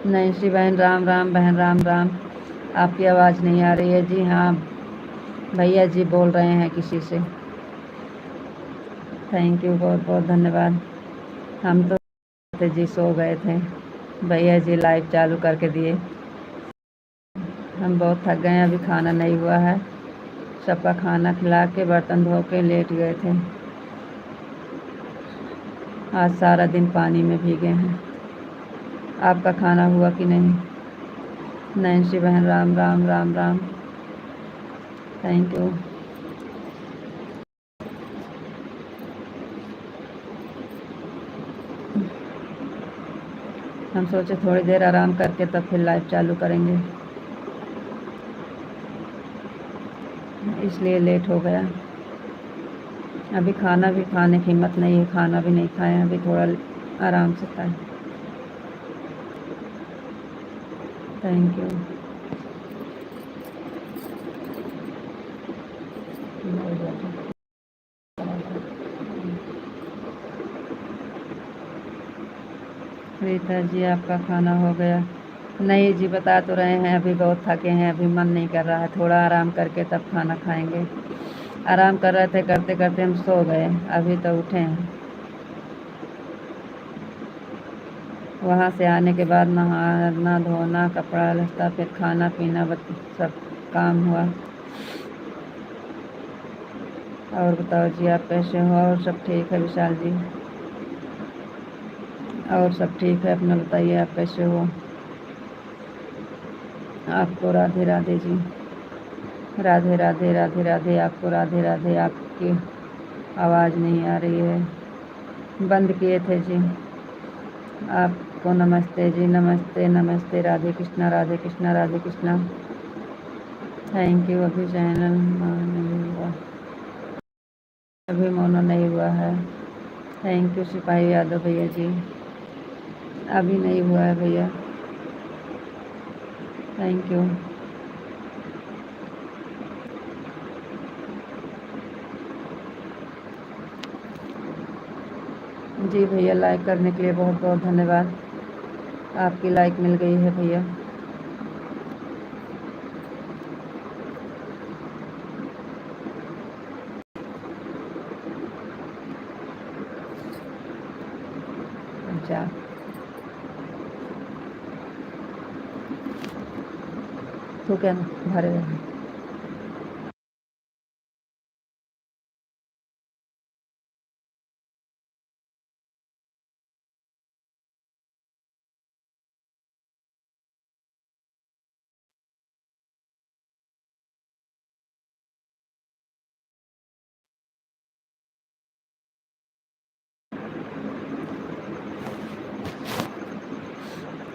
Nancy बहन राम राम, बहन राम राम। आपकी आवाज़ नहीं आ रही है जी। हाँ भैया जी बोल रहे हैं किसी से। थैंक यू, बहुत बहुत धन्यवाद। हम तो थे जी, सो गए थे। भैया जी लाइव चालू करके दिए। हम बहुत थक गए हैं, अभी खाना नहीं हुआ है। सबका खाना खिला के बर्तन धो के लेट गए थे। आज सारा दिन पानी में भीगे हैं। आपका खाना हुआ कि नहीं? नैन्सी बहन राम राम राम राम। Thank you. हम सोचे थोड़ी देर आराम करके तब फिर लाइव चालू करेंगे, इसलिए लेट हो गया। अभी खाना भी खाने की हिम्मत नहीं है, खाना भी नहीं खाए, अभी थोड़ा आराम से खाए। Thank you. रीता जी आपका खाना हो गया? नहीं जी, बता तो रहे हैं अभी बहुत थके हैं, अभी मन नहीं कर रहा है, थोड़ा आराम करके तब खाना खाएंगे। आराम कर रहे थे, करते करते हम सो गए, अभी तो उठे हैं। वहाँ से आने के बाद नहाना धोना, कपड़ा लत्ता, फिर खाना पीना, सब काम हुआ। और बताओ जी, आप कैसे हो? और सब ठीक है विशाल जी? और सब ठीक है, अपना बताइए आप कैसे हो? आपको राधे राधे जी। राधे राधे राधे राधे, आपको राधे राधे। आपकी आवाज़ नहीं आ रही है, बंद किए थे जी। आपको नमस्ते जी, नमस्ते नमस्ते। राधे कृष्णा राधे कृष्णा राधे कृष्णा। Thank you. अभी चैनल नहीं हुआ, अभी मोनो नहीं हुआ है। थैंक यू सिपाही यादव भैया जी। अभी नहीं हुआ है भैया। Thank you. जी भैया, लाइक करने के लिए बहुत बहुत धन्यवाद। आपकी लाइक मिल गई है भैया। अच्छा, तो क्या भरे रहे।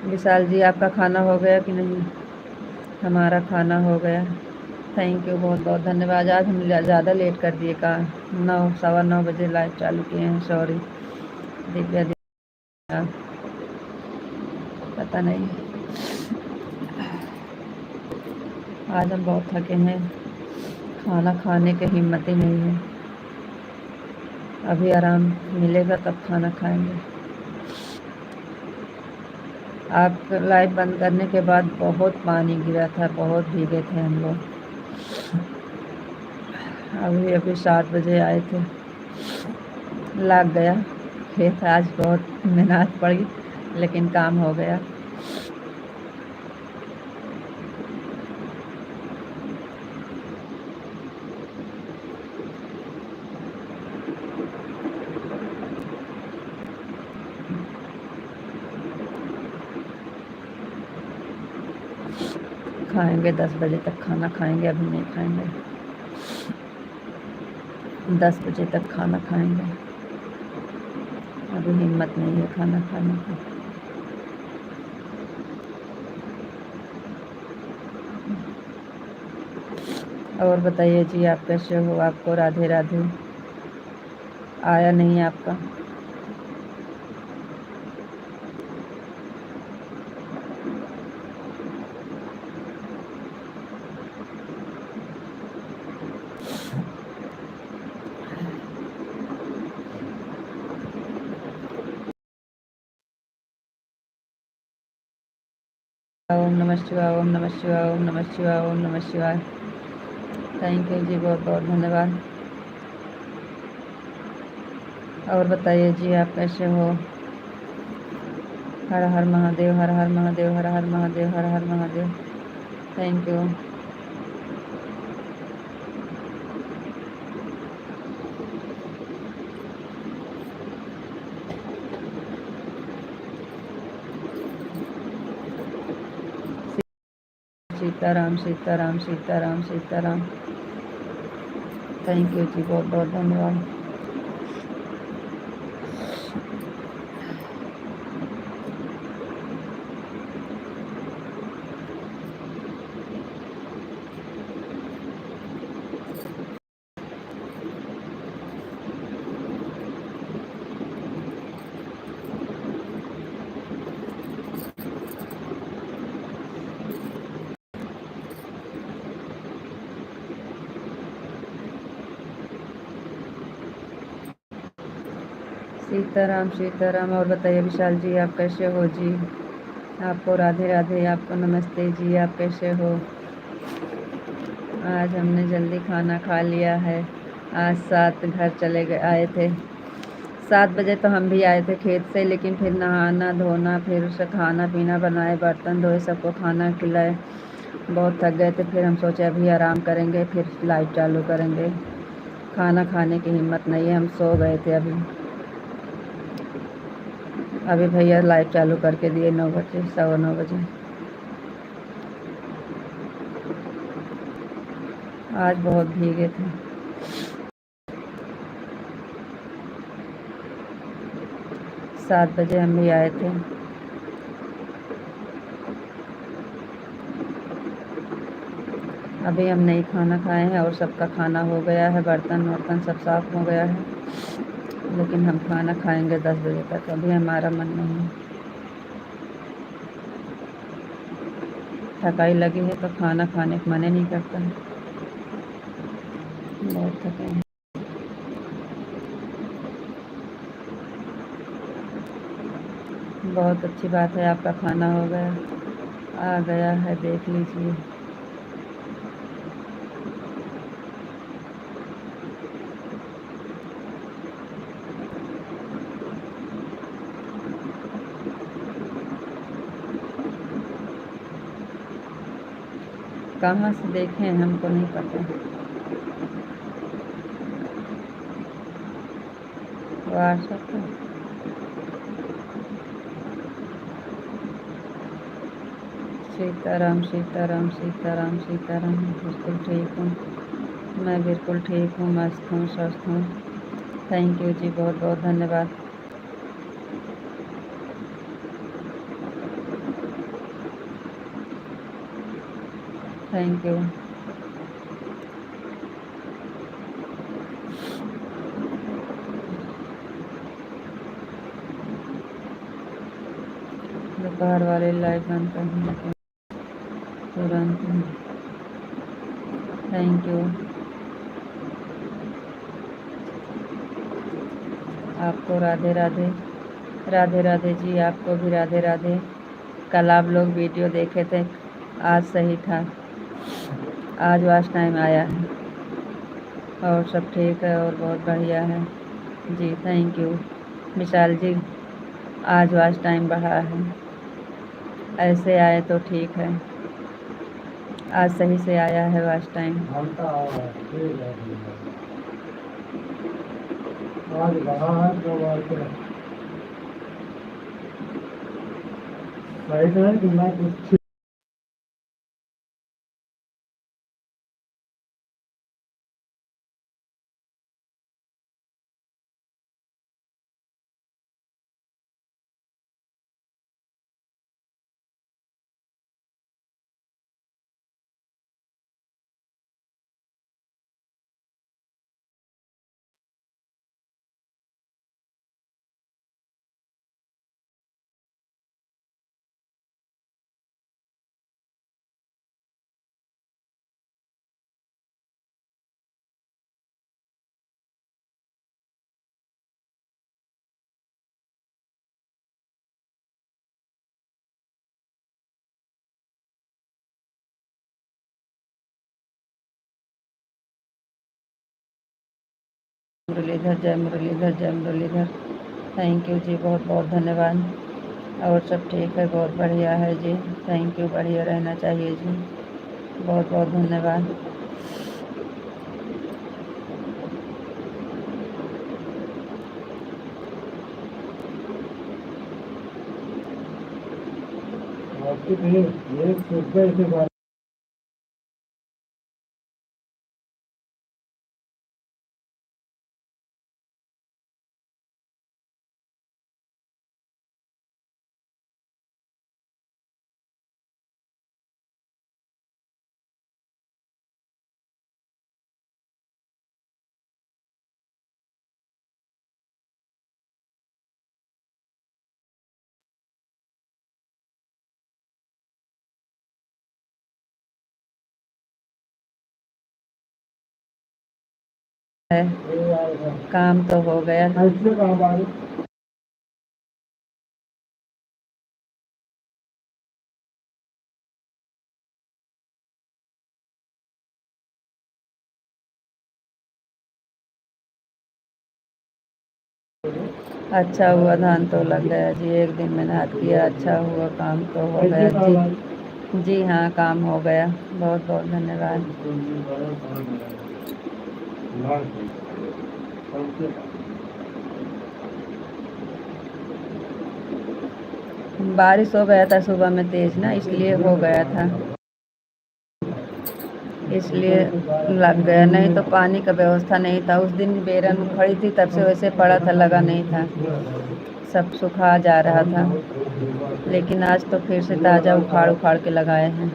विशाल जी आपका खाना हो गया कि नहीं? हमारा खाना हो गया। थैंक यू, बहुत बहुत धन्यवाद। आज हम ज़्यादा लेट कर दिए का, 9 सवा 9 बजे लाइव चालू किए हैं, सॉरी। दिव्या दिव्या, पता नहीं, आज हम बहुत थके हैं, खाना खाने की हिम्मत ही नहीं है। अभी आराम मिलेगा तब खाना खाएंगे। आप लाइव बंद करने के बाद बहुत पानी गिरा था, बहुत भीगे थे हम लोग। अभी अभी 7 बजे आए थे, लग गया खेत। आज बहुत मेहनत पड़ी लेकिन काम हो गया। खाएंगे 10 बजे तक खाना खाएंगे, अभी नहीं खाएंगे। 10 बजे तक खाना खाएंगे, अभी हिम्मत नहीं है खाना खाने की। और बताइए जी, आप कैसे हो? आपको राधे राधे। आया नहीं आपका? ओम नमः शिवाय, ओम नमः शिवाय, ओम नमः शिवाय, ओम नमः शिवाय। थैंक यू जी, बहुत बहुत धन्यवाद। और बताइए जी, आप कैसे हो? Har Har Mahadev, Har Har Mahadev, Har Har Mahadev, Har Har Mahadev. Thank you. Sitaram Sitaram Sitaram Sitaram. Thank you जी, बहुत बहुत धन्यवाद। सीताराम सीताराम। और बताइए विशाल जी, आप कैसे हो जी? आपको राधे राधे, आपको नमस्ते जी, आप कैसे हो? आज हमने जल्दी खाना खा लिया है। आज 7 घर चले गए आए थे। 7 बजे तो हम भी आए थे खेत से, लेकिन फिर नहाना धोना, फिर उसे खाना पीना बनाए, बर्तन धोए, सबको खाना खिलाए, बहुत थक गए थे। फिर हम सोचे अभी आराम करेंगे, फिर लाइट चालू करेंगे। खाना खाने की हिम्मत नहीं है, हम सो गए थे। अभी भैया लाइट चालू करके दिए 9 बजे, 9:15 बजे। आज बहुत भीगे थे। 7 बजे हम भी आए थे। अभी हम नहीं खाना खाए हैं और सबका खाना हो गया है, बर्तन वर्तन सब साफ हो गया है, लेकिन हम खाना खाएंगे 10 बजे तक। अभी हमारा मन नहीं है, थकाई लगी है तो खाना खाने का मन ही नहीं करता है। बहुत थके हैं। बहुत अच्छी बात है, आपका खाना हो गया, आ गया है, देख लीजिए। कहाँ से देखें, हमको नहीं पता। व्हाट्सएप पे। सीताराम सीताराम सीताराम सीताराम। बिल्कुल ठीक हूँ, मैं बिल्कुल ठीक हूँ, मस्त हूँ, स्वस्थ हूँ। थैंक यू जी, बहुत बहुत धन्यवाद। Thank you. दोपहर वाले लाइव बंद करने के तुरंत। Thank you. आपको राधे राधे। राधे राधे जी, आपको भी राधे राधे। कल आप लोग वीडियो देखे थे, आज सही था, आज वाच टाइम आया है और सब ठीक है और बहुत बढ़िया है जी। थैंक यू विशाल जी, आज वाच टाइम बढ़ा है, ऐसे आए तो ठीक है। आज सही से आया है वाच टाइम। मुरलीधर, जय मुरलीधर, जय मुरलीधर। थैंक यू जी, बहुत बहुत धन्यवाद। और सब ठीक है, बहुत बढ़िया है जी। थैंक यू, बढ़िया रहना चाहिए जी। बहुत बहुत धन्यवाद। है, काम तो हो गया। अच्छा हुआ, धान तो लग गया जी। एक दिन मेहनत किया, अच्छा हुआ, काम तो हो गया जी। जी हाँ, काम हो गया। बहुत बहुत धन्यवाद। बारिश हो गया था सुबह में तेज ना, इसलिए हो गया था, इसलिए लग गया। नहीं तो पानी का व्यवस्था नहीं था। उस दिन बेरन खड़ी थी, तब से वैसे पड़ा था, लगा नहीं था, सब सूखा जा रहा था। लेकिन आज तो फिर से ताज़ा उखाड़ उखाड़ के लगाए हैं।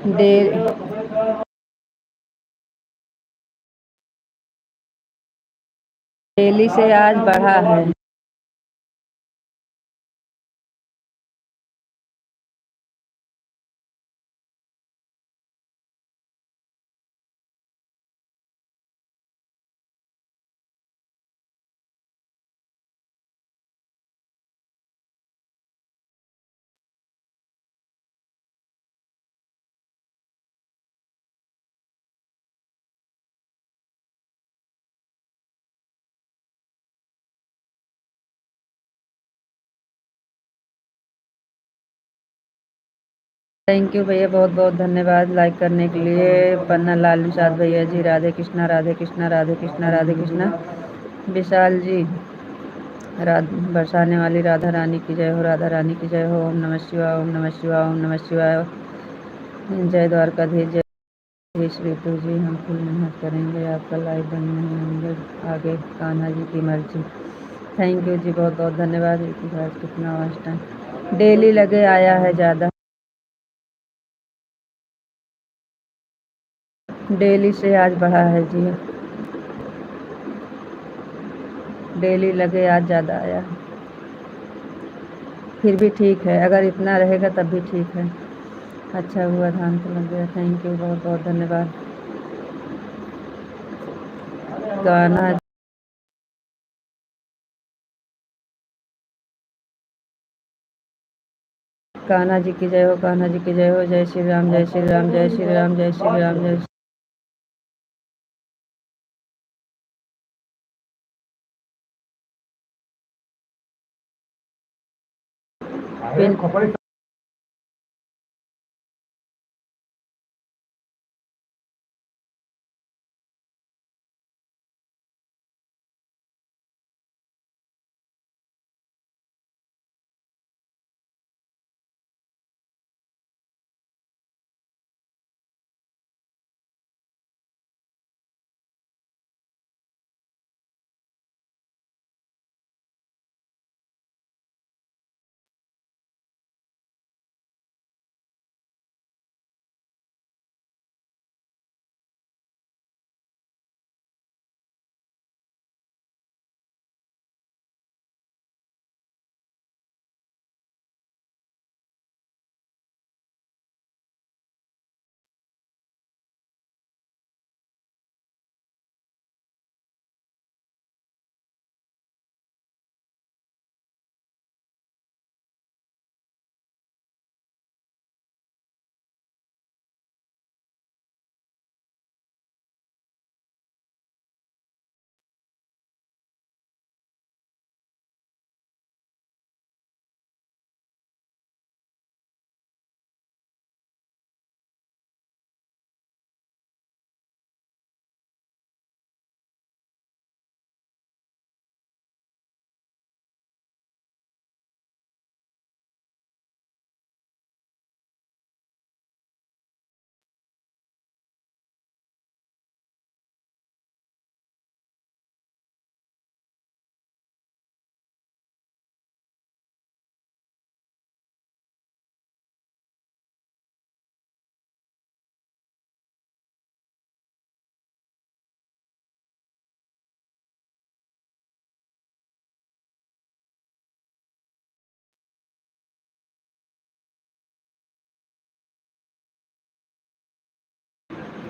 डे डेली से आज बढ़ा है। थैंक यू भैया, बहुत बहुत धन्यवाद लाइक करने के लिए। पन्ना लाल निषाद भैया जी, राधे कृष्णा राधे कृष्णा राधे कृष्णा राधे कृष्णा। विशाल जी, बरसाने वाली राधा रानी की जय हो, राधा रानी की जय हो। ओम नमः शिवाय, ओम नमः शिवाय, ओम नमः शिवाय। जय द्वारकाधीश, जय श्रीतु जी। हम फुल मेहनत करेंगे, आपका लाइव बंद नहीं होंगे, आगे कान्हा जी की मर्जी। थैंक यू जी, बहुत बहुत धन्यवाद। इतिहास कितना वास्ट है, डेली लगे आया है ज़्यादा, डेली से आज बढ़ा है जी, डेली लगे आज ज़्यादा आया है। फिर भी ठीक है, अगर इतना रहेगा तब भी ठीक है। अच्छा हुआ धान तो लग गया। थैंक यू, बहुत बहुत धन्यवाद। गाना कान्हा जी की जय हो, कान्हा जी की जय हो। जय श्री राम, जय श्री राम, जय श्री राम, जय श्री राम, जय पिन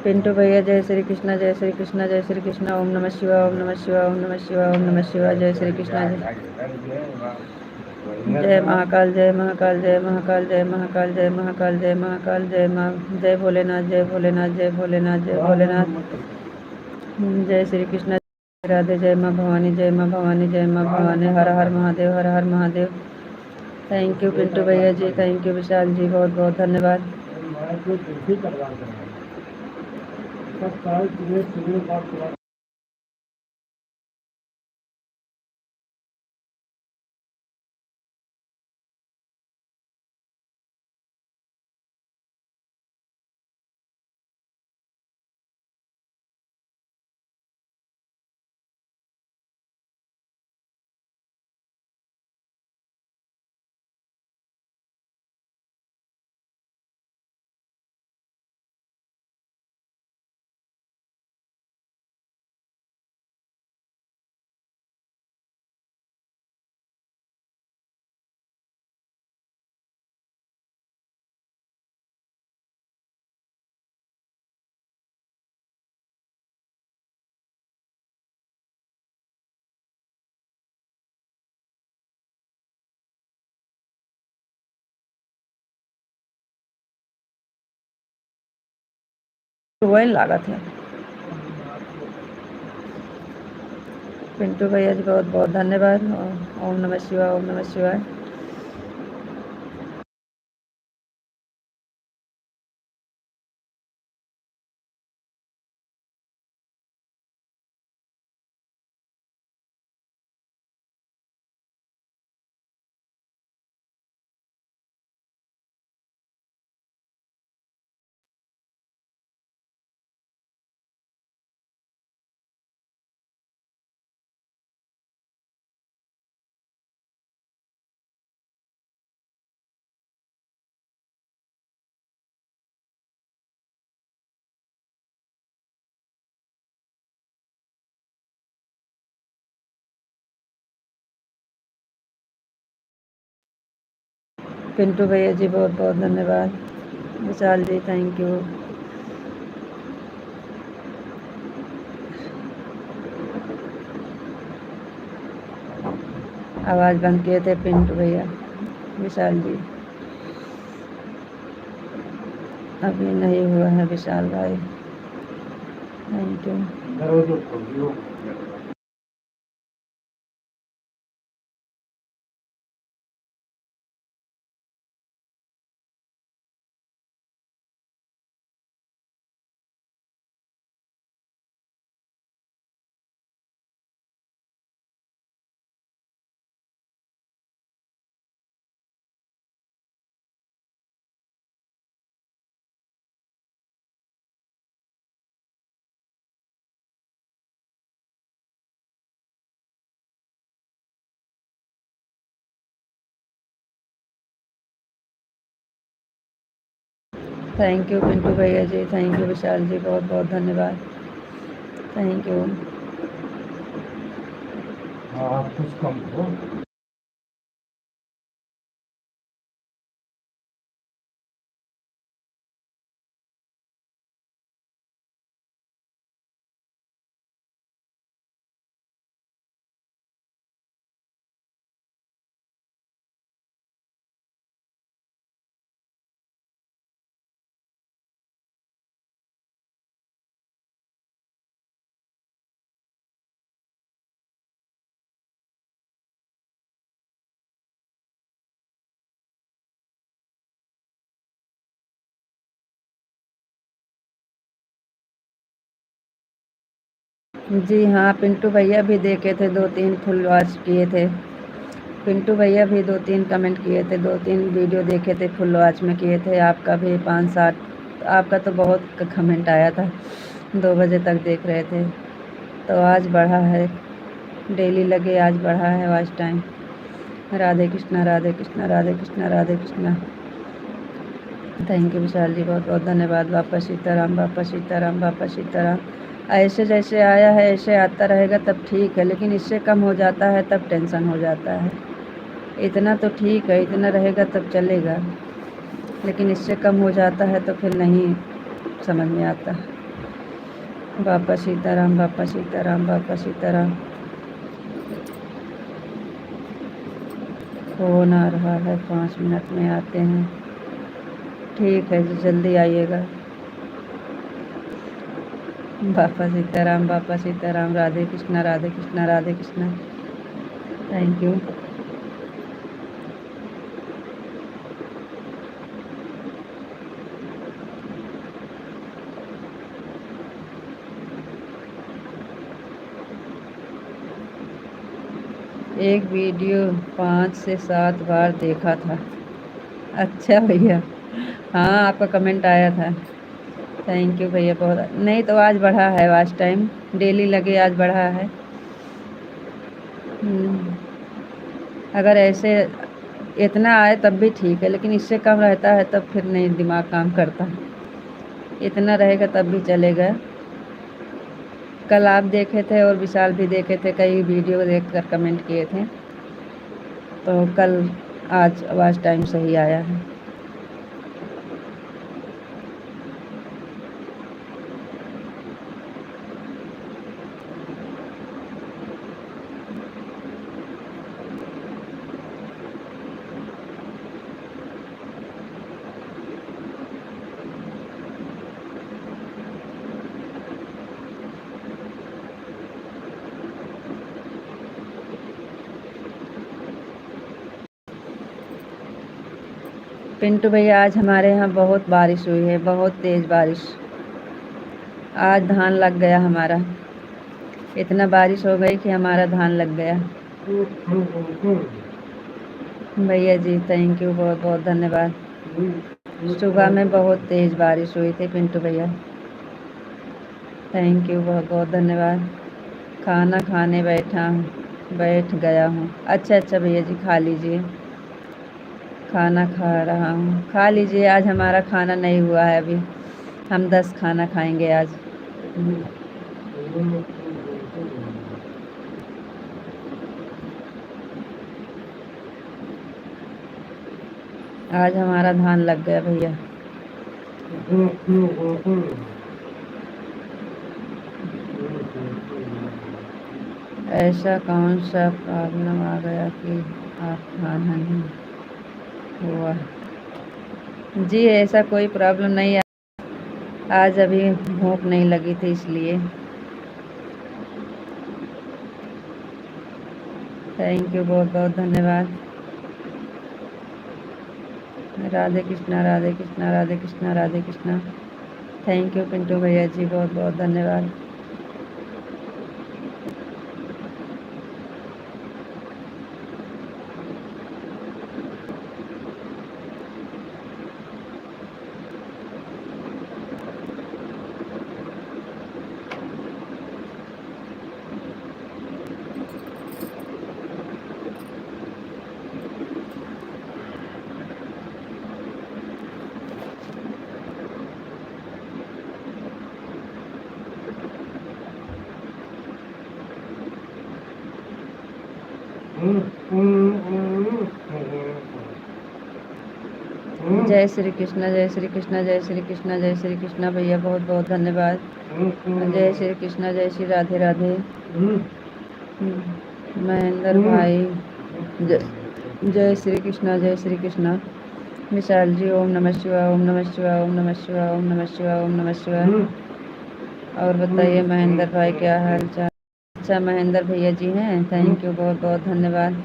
पिंटू भैया, जय श्री कृष्णा, जय श्री कृष्णा, जय श्री कृष्णा। ओम नमः शिवाय, ओम नमः शिवाय, ओम नमः शिवाय, ओम नमः शिवाय। जय श्री कृष्णा, जय महाकाल, जय महाकाल, जय महाकाल, जय महाकाल, जय महाकाल, जय महाकाल, जय माँ, जय भोलेनाथ, जय भोलेनाथ, जय भोलेनाथ, जय भोलेनाथ। जय श्री कृष्ण, राधे। जय माँ भवानी, जय माँ भवानी, जय माँ भवानी। हर हर महादेव, हर हर महादेव। थैंक यू पिंटू भैया जी, थैंक यू विशाल जी, बहुत बहुत धन्यवाद। वही लागत है। पिंटू भैया जी बहुत बहुत धन्यवाद। ओम नमः शिवाय, ओम नमः शिवाय। पिंटू भैया जी बहुत बहुत धन्यवाद। विशाल जी थैंक यू। आवाज़ बंद किए थे पिंटू भैया। विशाल जी अभी नहीं हुआ है विशाल भाई, thank you. Thank you Pintu भैया जी, थैंक यू विशाल जी, बहुत बहुत धन्यवाद, थैंक यू। आप कुछ कम हो। जी हाँ, पिंटू भैया भी देखे थे, 2-3 फुल वॉच किए थे। पिंटू भैया भी 2-3 कमेंट किए थे, 2-3 वीडियो देखे थे, फुल वॉच में किए थे। आपका भी 5-7, आपका तो बहुत कमेंट आया था, 2 बजे तक देख रहे थे। तो आज बढ़ा है, डेली लगे आज बढ़ा है watch time. Radhe Krishna, Radhe Krishna, Radhe Krishna, Radhe Krishna. Thank you Vishal ji, बहुत बहुत धन्यवाद। बापा सीताराम, बापा सीताराम, बापा सीताराम। ऐसे जैसे आया है ऐसे आता रहेगा तब ठीक है, लेकिन इससे कम हो जाता है तब टेंशन हो जाता है। इतना तो ठीक है, इतना रहेगा तब चलेगा, लेकिन इससे कम हो जाता है तो फिर नहीं समझ में आता। बापा सीताराम, बापा सीताराम, बापा सीताराम। फोन आ रहा है, 5 मिनट में आते हैं। ठीक है जी, जल्दी आइएगा। बापा सीताराम, बापा सीताराम, राधे कृष्णा, राधे कृष्णा, राधे कृष्णा। Thank you. एक वीडियो 5 से 7 बार देखा था। अच्छा भैया, हाँ आपका कमेंट आया था। थैंक यू भैया, बहुत नहीं तो आज बढ़ा है वॉच टाइम, डेली लगे आज बढ़ा है। अगर ऐसे इतना आए तब भी ठीक है, लेकिन इससे कम रहता है तब फिर नहीं दिमाग काम करता। इतना रहेगा तब भी चलेगा। कल आप देखे थे और विशाल भी देखे थे, कई वीडियो देखकर कमेंट किए थे, तो कल आज आवाज़ टाइम सही आया है। पिंटू भैया आज हमारे यहाँ बहुत बारिश हुई है, बहुत तेज़ बारिश। आज धान लग गया हमारा, इतना बारिश हो गई कि हमारा धान लग गया। भैया जी थैंक यू, बहुत बहुत धन्यवाद। सुबह में बहुत तेज़ बारिश हुई थी पिंटू भैया, थैंक यू, बहुत बहुत धन्यवाद। खाना खाने बैठ गया हूँ। अच्छा अच्छा भैया जी, खा लीजिए, खाना खा रहा हूँ, खा लीजिए। आज हमारा खाना नहीं हुआ है अभी, हम 10 खाना खाएंगे आज। आज हमारा धान लग गया भैया। ऐसा कौन सा प्रॉब्लम आ गया कि आप खाना नहीं हुआ? जी ऐसा कोई प्रॉब्लम नहीं है, आज अभी भूख नहीं लगी थी इसलिए। थैंक यू, बहुत बहुत धन्यवाद। राधे कृष्णा राधे कृष्णा राधे कृष्णा राधे कृष्णा। थैंक यू पिंटू भैया जी, बहुत बहुत धन्यवाद। जय श्री कृष्णा जय श्री कृष्णा जय श्री कृष्णा जय श्री कृष्णा भैया, बहुत बहुत धन्यवाद। जय श्री कृष्णा जय श्री राधे राधे। महेंद्र भाई जय श्री कृष्णा जय श्री कृष्णा। विशाल जी ओम नमः शिवाय ओम नमः शिवाय ओम नमः शिवाय ओम नमः शिवाय ओम नमः शिवाय। और बताइए महेंद्र भाई क्या हाल चाल? अच्छा महेंद्र भैया जी हैं, थैंक यू, बहुत बहुत धन्यवाद।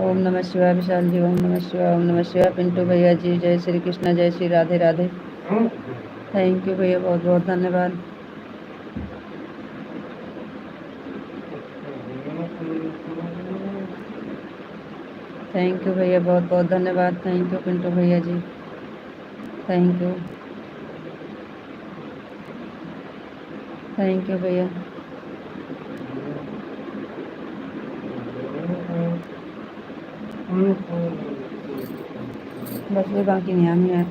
ओम नमः शिवाय विशाल जी ओम नमः शिवाय ओम नमः शिवाय। पिंटू भैया जी जय श्री कृष्णा जय श्री राधे राधे। थैंक यू भैया, बहुत बहुत धन्यवाद। थैंक यू भैया, बहुत बहुत धन्यवाद। थैंक यू पिंटू भैया जी, थैंक यू, थैंक यू भैया। बस भी बाकी नहीं आमी है।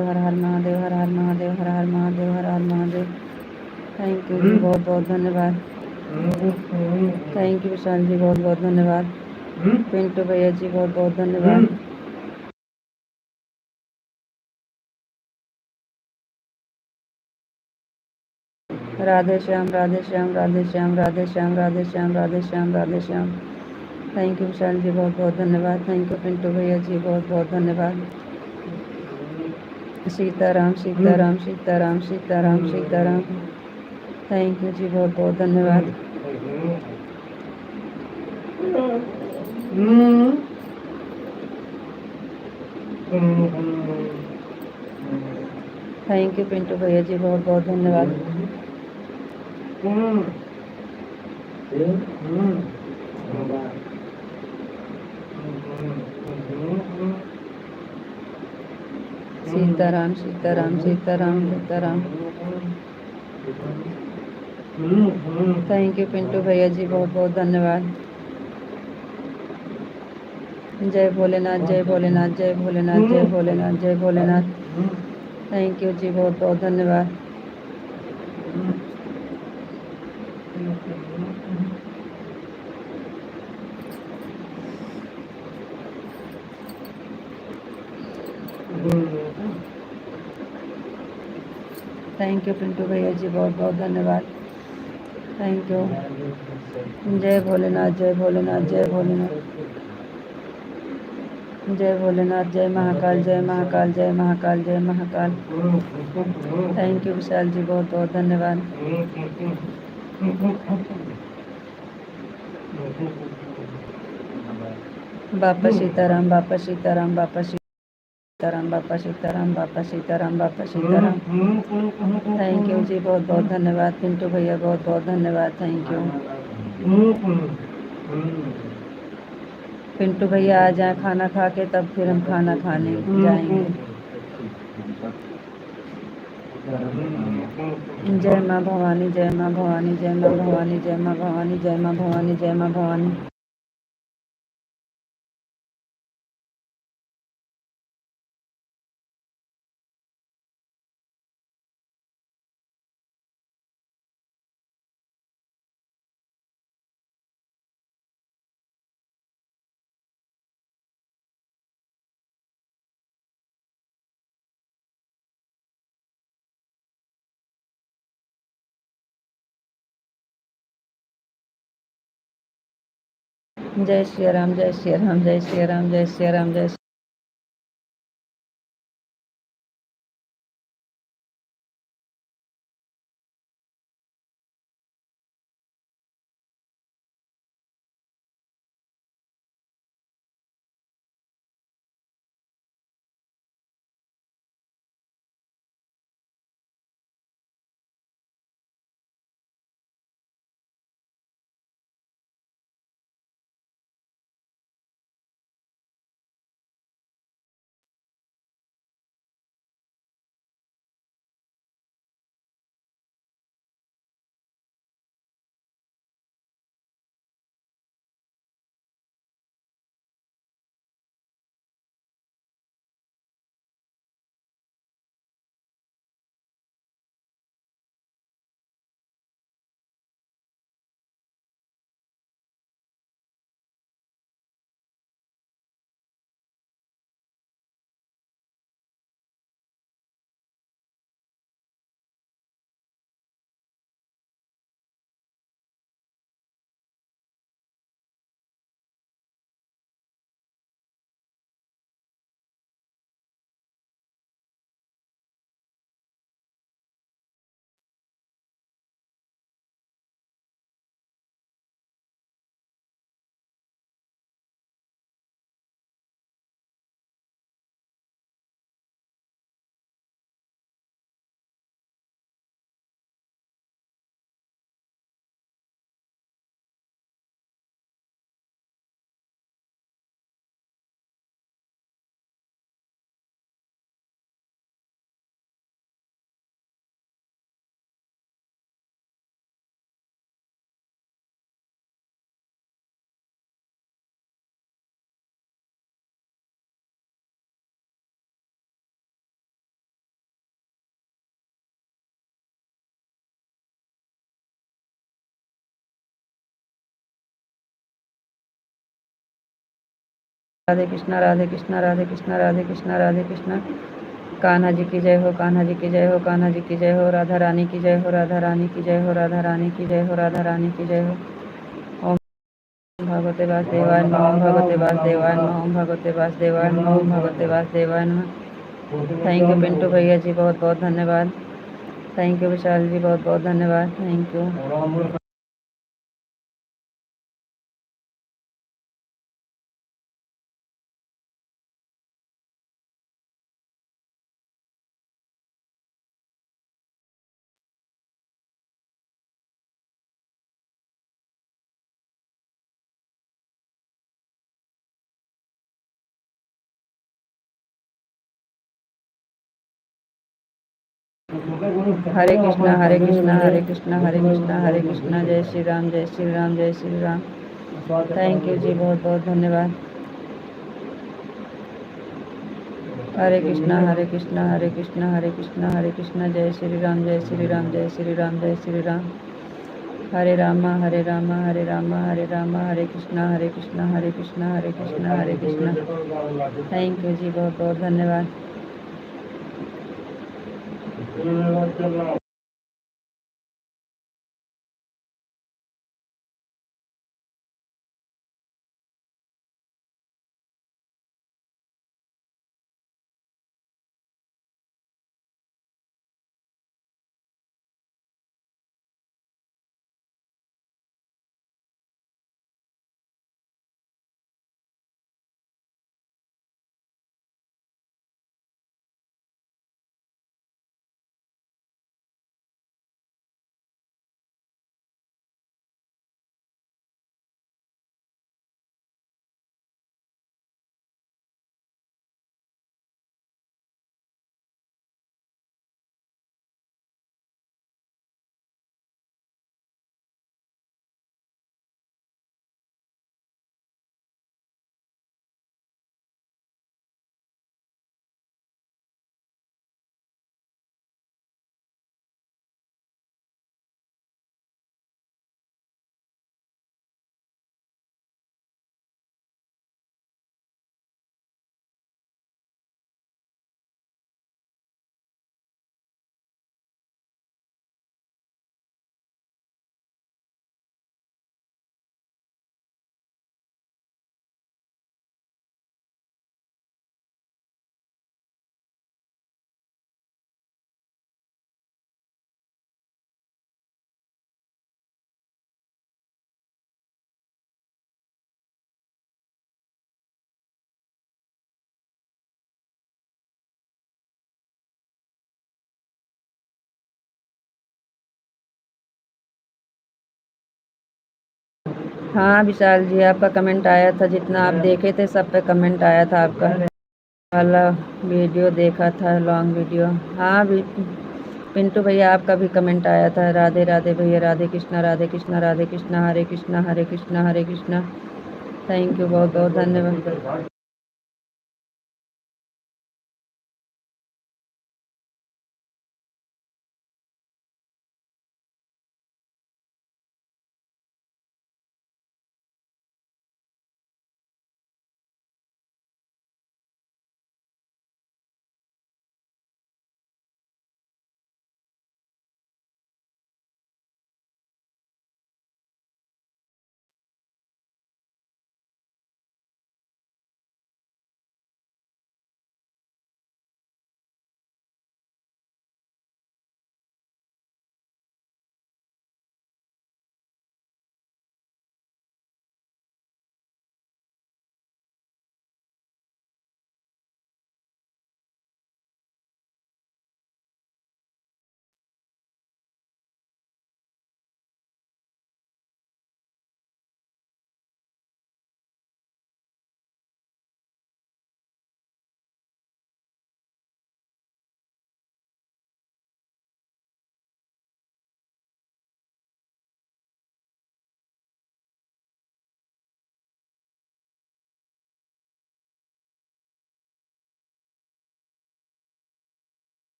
हर हर महादेव हर हर महादेव हर हर महादेव हर हर महादेव। थैंक यू जी, बहुत बहुत धन्यवाद। थैंक यू विशाल जी, बहुत बहुत धन्यवाद। पिंटू भैया जी बहुत बहुत धन्यवाद। राधे श्याम राधे श्याम राधे श्याम राधे श्याम राधे श्याम राधे श्याम राधे श्याम। थैंक यू विशाल जी, बहुत बहुत धन्यवाद। थैंक यू पिंटू भैया जी, बहुत बहुत धन्यवाद। सीताराम सीताराम सीताराम सीताराम सीताराम। थैंक यू जी, बहुत बहुत धन्यवाद। थैंक यू पिंटू भैया जी, बहुत बहुत धन्यवाद। सीताराम सीताराम सीताराम सीताराम। थैंक यू पिंटू भैया जी, बहुत बहुत धन्यवाद। जय भोलेनाथ जय भोलेनाथ जय भोलेनाथ जय भोलेनाथ जय भोलेनाथ। थैंक यू जी, बहुत बहुत धन्यवाद। थैंक यू पिंटू भैया जी, बहुत बहुत धन्यवाद। Thank you. जय भोलेनाथ जय भोलेनाथ जय भोलेनाथ। जय भोलेनाथ, जय महाकाल, जय महाकाल, जय महाकाल, जय महाकाल। थैंक यू विशाल जी, बहुत बहुत धन्यवाद। बापा सीताराम, बापा सीताराम, बापा सीताराम, बापा सीताराम, बापा सीताराम, बापा सीताराम। थैंक यू जी, बहुत बहुत धन्यवाद। पिंटू भैया बहुत बहुत धन्यवाद, थैंक यू। पिंटू भैया आ जाए खाना खा के, तब फिर हम खाना खाने जाएंगे। जय माँ भवानी, जय माँ भवानी, जय माँ भवानी, जय माँ भवानी, जय माँ भवानी, जय माँ भवानी। जय श्री राम, जय श्री राम, जय श्री राम, जय श्री राम, जय श्री। राधे कृष्णा, राधे कृष्णा, राधे कृष्णा, राधे कृष्णा, राधे कृष्णा। कान्हा जी की जय हो, कान्हा जी की जय हो, कान्हा जी की जय हो। राधा रानी की जय हो, राधा रानी की जय हो, राधा रानी की जय हो, राधा रानी की जय हो। ओम भगवते वासुदेवाय नमः, ओम भगवते वासुदेवाय नमः, ओम भगवते वासुदेवाय नमः, ओम भगवते वासुदेवाय नमः। थैंक यू पिंटू भैया जी, बहुत बहुत धन्यवाद। थैंक यू विशाल जी, बहुत बहुत धन्यवाद, थैंक यू। हरे कृष्णा, हरे कृष्णा, हरे कृष्णा, हरे कृष्णा, हरे कृष्णा। जय श्री राम, जय श्री राम, जय श्री राम। थैंक यू जी, बहुत बहुत धन्यवाद। हरे कृष्णा, हरे कृष्णा, हरे कृष्णा, हरे कृष्णा, हरे कृष्णा। जय श्री राम, जय श्री राम, जय श्री राम, जय श्री राम। हरे रामा, हरे रामा, हरे रामा, हरे रामा, हरे कृष्णा, हरे कृष्णा, हरे कृष्णा, हरे कृष्णा, हरे कृष्णा। थैंक यू जी, बहुत बहुत धन्यवाद। हाँ विशाल जी, आपका कमेंट आया था, जितना आप देखे थे सब पे कमेंट आया था आपका वाला वीडियो देखा था, लॉन्ग वीडियो। हाँ पिंटू भैया आपका भी कमेंट आया था, राधे राधे भैया, राधे कृष्णा राधे कृष्णा राधे कृष्णा, हरे कृष्णा हरे कृष्णा हरे कृष्णा। थैंक यू, बहुत बहुत धन्यवाद।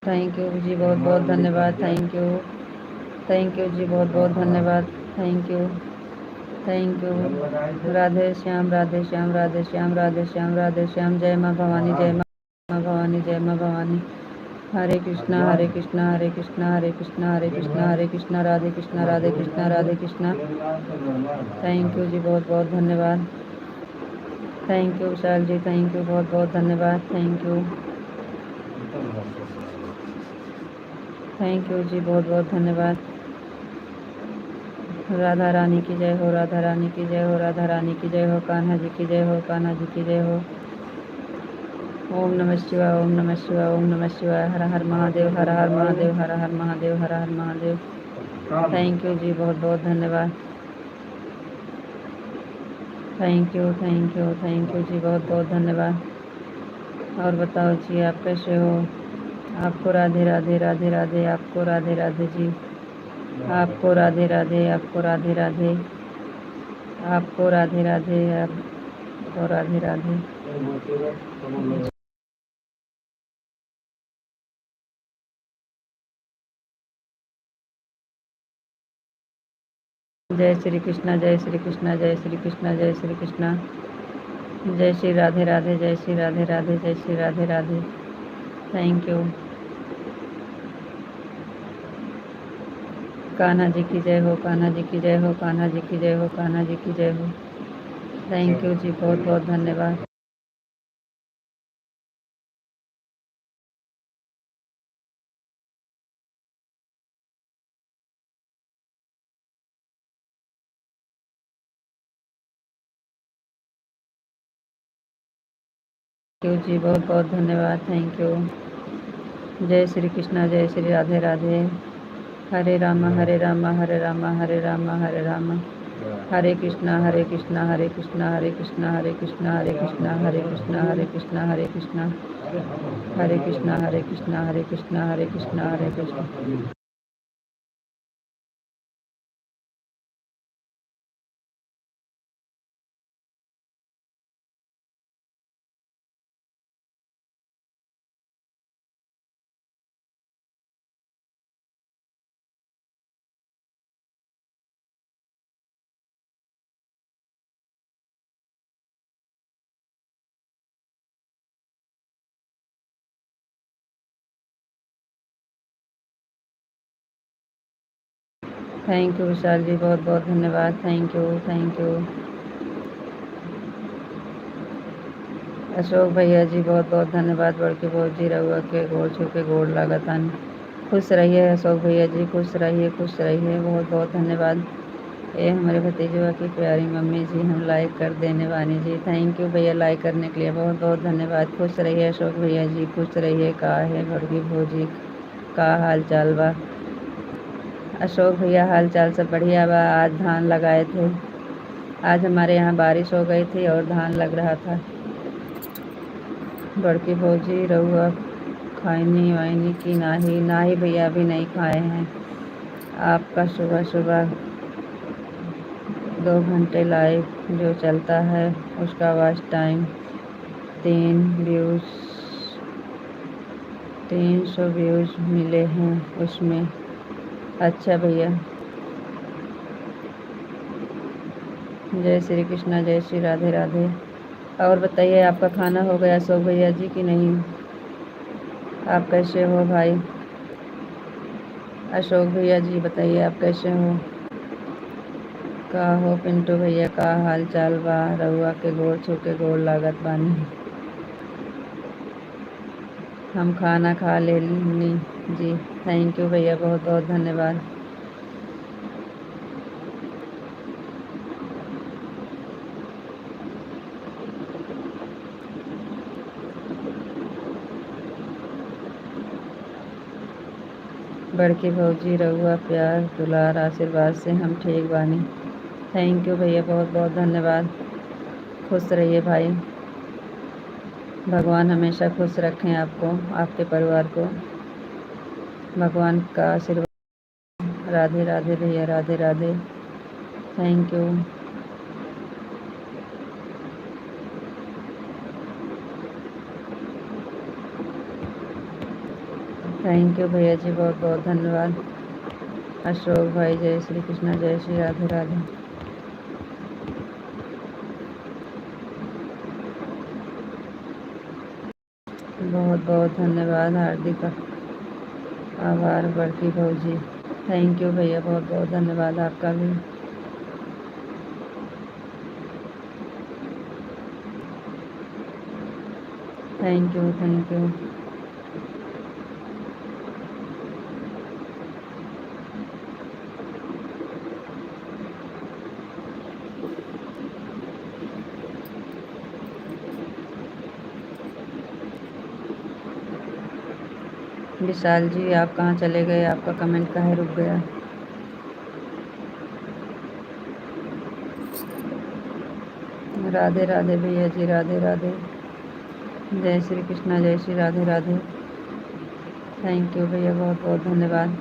थैंक यू जी, बहुत बहुत धन्यवाद। थैंक यू जी, बहुत बहुत धन्यवाद। Thank you Radhe Shyam Radhe Shyam Radhe Shyam Radhe Shyam Radhe Shyam. जय माँ भवानी, जय माँ भवानी, जय माँ भवानी। हरे कृष्णा हरे कृष्णा हरे कृष्णा हरे कृष्णा हरे कृष्णा हरे कृष्णा, राधे कृष्णा राधे कृष्णा राधे कृष्णा। थैंक यू जी, बहुत बहुत धन्यवाद। Thank you Vishal ji, thank you, बहुत बहुत धन्यवाद। थैंक यू जी, बहुत बहुत धन्यवाद। राधा रानी की जय हो, राधा रानी की जय हो, राधा रानी की जय हो, कान्हा जी की जय हो, कान्हा जी की जय हो। ओम नमः शिवाय, ओम नमः शिवाय, ओम नमः शिवाय। हर हर महादेव, हर हर महादेव, हर हर महादेव, हर हर महादेव। थैंक यू जी, बहुत बहुत धन्यवाद। थैंक यू जी, बहुत बहुत धन्यवाद। और बताओ जी, आप कैसे हो? आपको राधे राधे राधे राधे, आपको राधे राधे जी, आपको राधे राधे, आपको राधे राधे, आपको राधे राधे, आपको राधे राधे। जय श्री कृष्णा, जय श्री कृष्णा, जय श्री कृष्णा, जय श्री कृष्णा। जय श्री राधे राधे, जय श्री राधे राधे, जय श्री राधे राधे। Thank you. कान्हा जी की जय हो, कान्हा जी की जय हो, कान्हा जी की जय हो, कान्हा जी की जय हो। थैंक यू जी, बहुत बहुत धन्यवाद। थैंक यू जी, बहुत बहुत धन्यवाद। Thank you. जय श्री कृष्णा, जय श्री राधे राधे। हरे राम हरे राम, हरे राम हरे राम, हरे राम। हरे कृष्णा हरे कृष्णा, हरे कृष्णा हरे कृष्णा, हरे कृष्णा हरे कृष्णा, हरे कृष्णा हरे कृष्णा, हरे कृष्णा हरे कृष्णा, हरे कृष्णा हरे कृष्णा, हरे कृष्णा हरे कृष्णा। थैंक यू विशाल जी, बहुत बहुत धन्यवाद। Thank you. अशोक भैया जी, बहुत बहुत धन्यवाद। बड़के बहुत जी रहुआ के गोड़ छू के गोड़ लागतान। खुश रहिए अशोक भैया जी, खुश रहिए, खुश रहिए। बहुत बहुत धन्यवाद। ये हमारे भतीजवा की प्यारी मम्मी जी, हम लाइक कर देने वानी जी। थैंक यू भैया लाइक करने के लिए, बहुत बहुत धन्यवाद। खुश रहिए अशोक भैया जी, खुश रहिए। का है बड़की भौजी, का हाल चाल बा? अशोक भैया हाल चाल सब बढ़िया बा। आज धान लगाए थे, आज हमारे यहाँ बारिश हो गई थी और धान लग रहा था। बड़की भौजी रहुआ खाइनी वाइनी की नाही? नाही भैया अभी नहीं खाए हैं। आपका सुबह सुबह 2 घंटे लाइव जो चलता है उसका वॉच टाइम 300 व्यूज़ मिले हैं उसमें। अच्छा भैया, जय श्री कृष्णा, जय श्री राधे राधे। और बताइए आपका खाना हो गया अशोक भैया जी की नहीं? आप कैसे हो भाई अशोक भैया जी, बताइए आप कैसे हो? का हो पिंटू भैया, का हाल चाल बा? रहुआ के गोड़ छू के गोड़ लागत बानी। हम खाना खा लेनी जी। थैंक यू भैया, बहुत बहुत धन्यवाद। बड़की भौजी रहुआ प्यार दुलार आशीर्वाद से हम ठीक बानी। थैंक यू भैया, बहुत बहुत धन्यवाद। खुश रहिए भाई, भगवान हमेशा खुश रखें आपको, आपके परिवार को, भगवान का आशीर्वाद। राधे राधे भैया, Radhe Radhe. Thank you. Thank you भैया जी, बहुत बहुत धन्यवाद। अशोक भाई, जय श्री कृष्णा, जय श्री राधे राधे। बहुत बहुत धन्यवाद, हार्दिक आभार बड़की भौजी। थैंक यू भैया, बहुत बहुत धन्यवाद आपका भी। Thank you, thank you. Vishal ji, आप कहाँ चले गए? आपका कमेंट काहे रुक गया? राधे राधे भैया जी, राधे राधे। जय श्री कृष्णा, जय श्री राधे राधे। थैंक यू भैया, बहुत बहुत धन्यवाद।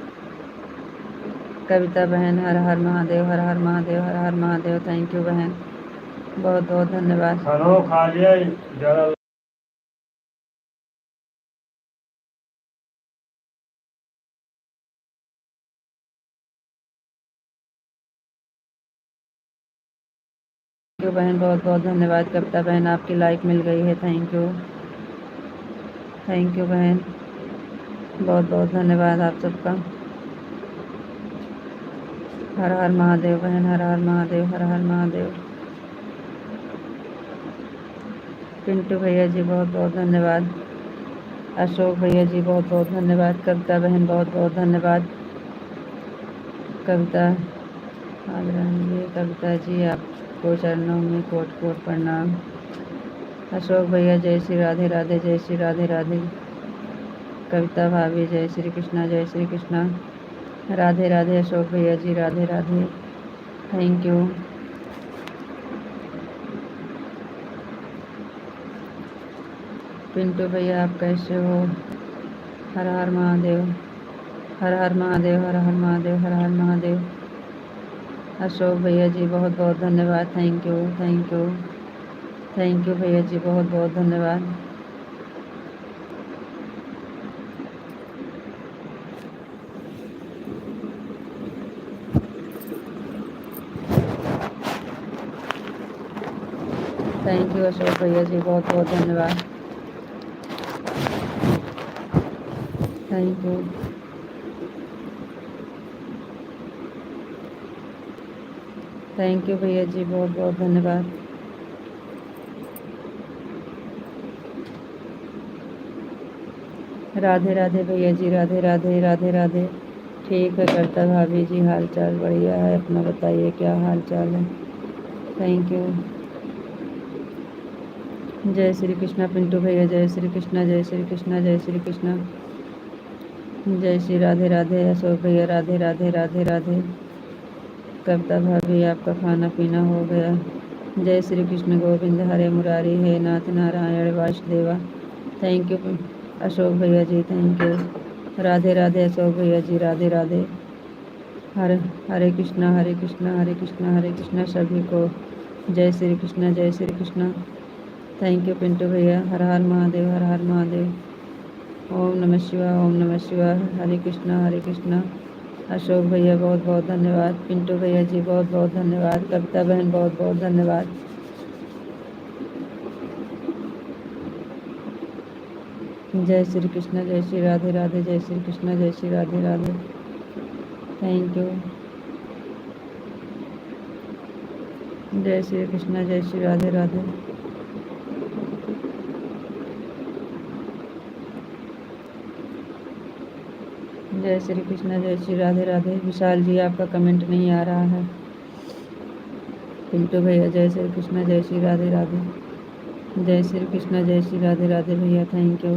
कविता बहन, हर हर महादेव, हर हर महादेव, हर हर महादेव। थैंक यू बहन, बहुत बहुत धन्यवाद। खाना खा लिया ज़्यादा। थैंक यू बहन, बहुत बहुत धन्यवाद। कविता बहन, आपकी लाइक मिल गई है, थैंक यू। थैंक यू बहन, बहुत बहुत धन्यवाद आप सबका। हर हर महादेव बहन, हर हर महादेव, हर हर महादेव। पिंटू भैया जी, बहुत बहुत धन्यवाद। अशोक भैया जी, बहुत बहुत धन्यवाद। कविता बहन, बहुत बहुत धन्यवाद। कविता जी, कविता जी आपको चरणों में कोट कोट प्रणाम। अशोक भैया, जय श्री राधे राधे, जय श्री राधे राधे। कविता भाभी, जय श्री कृष्णा, जय श्री कृष्णा, राधे राधे। अशोक भैया जी, राधे राधे। Thank you. पिंटू भैया, आप कैसे हो? हर हर महादेव, हर हर महादेव, हर हर महादेव, हर हर महादेव। अशोक भैया जी, बहुत बहुत धन्यवाद। Thank you, thank you, thank you भैया जी, बहुत बहुत धन्यवाद। थैंक यू अशोक भैया जी, बहुत बहुत धन्यवाद। Thank you. थैंक यू भैया जी, बहुत बहुत धन्यवाद। राधे राधे भैया जी, राधे राधे, राधे राधे। ठीक है करता भाभी जी, हाल चाल बढ़िया है, अपना बताइए क्या हाल चाल है। Thank you. जय श्री कृष्णा पिंटू भैया, जय श्री कृष्णा, जय श्री कृष्णा, जय श्री कृष्णा। जय श्री राधे राधे अशोक भैया, राधे राधे राधे राधे। कविता भाभी आपका खाना पीना हो गया। जय श्री कृष्ण गोविंद हरे मुरारी, हे नाथ नारायण वासुदेवा। थैंक यू अशोक भैया जी, थैंक यू। राधे राधे अशोक भैया जी, राधे राधे। हरे हरे कृष्णा हरे कृष्णा हरे कृष्णा हरे कृष्णा सभी को। जय श्री कृष्णा, जय श्री कृष्णा। थैंक यू पिंटू भैया, हर हर महादेव, हर हर महादेव। ओम नमः शिवाय, ओम नमः शिवाय। हरे कृष्णा हरे कृष्णा। अशोक भैया बहुत बहुत धन्यवाद, पिंटू भैया जी बहुत बहुत धन्यवाद, कविता बहन बहुत बहुत धन्यवाद। जय श्री कृष्ण, जय श्री राधे राधे, जय श्री कृष्ण, जय श्री राधे राधे। Thank you. जय श्री कृष्ण, जय श्री राधे राधे। जय श्री कृष्ण, जय श्री राधे राधे। विशाल जी आपका कमेंट नहीं आ रहा है। पिंटू भैया जय श्री कृष्ण, जय श्री राधे राधे। जय श्री कृष्ण, जय श्री राधे राधे भैया, थैंक यू।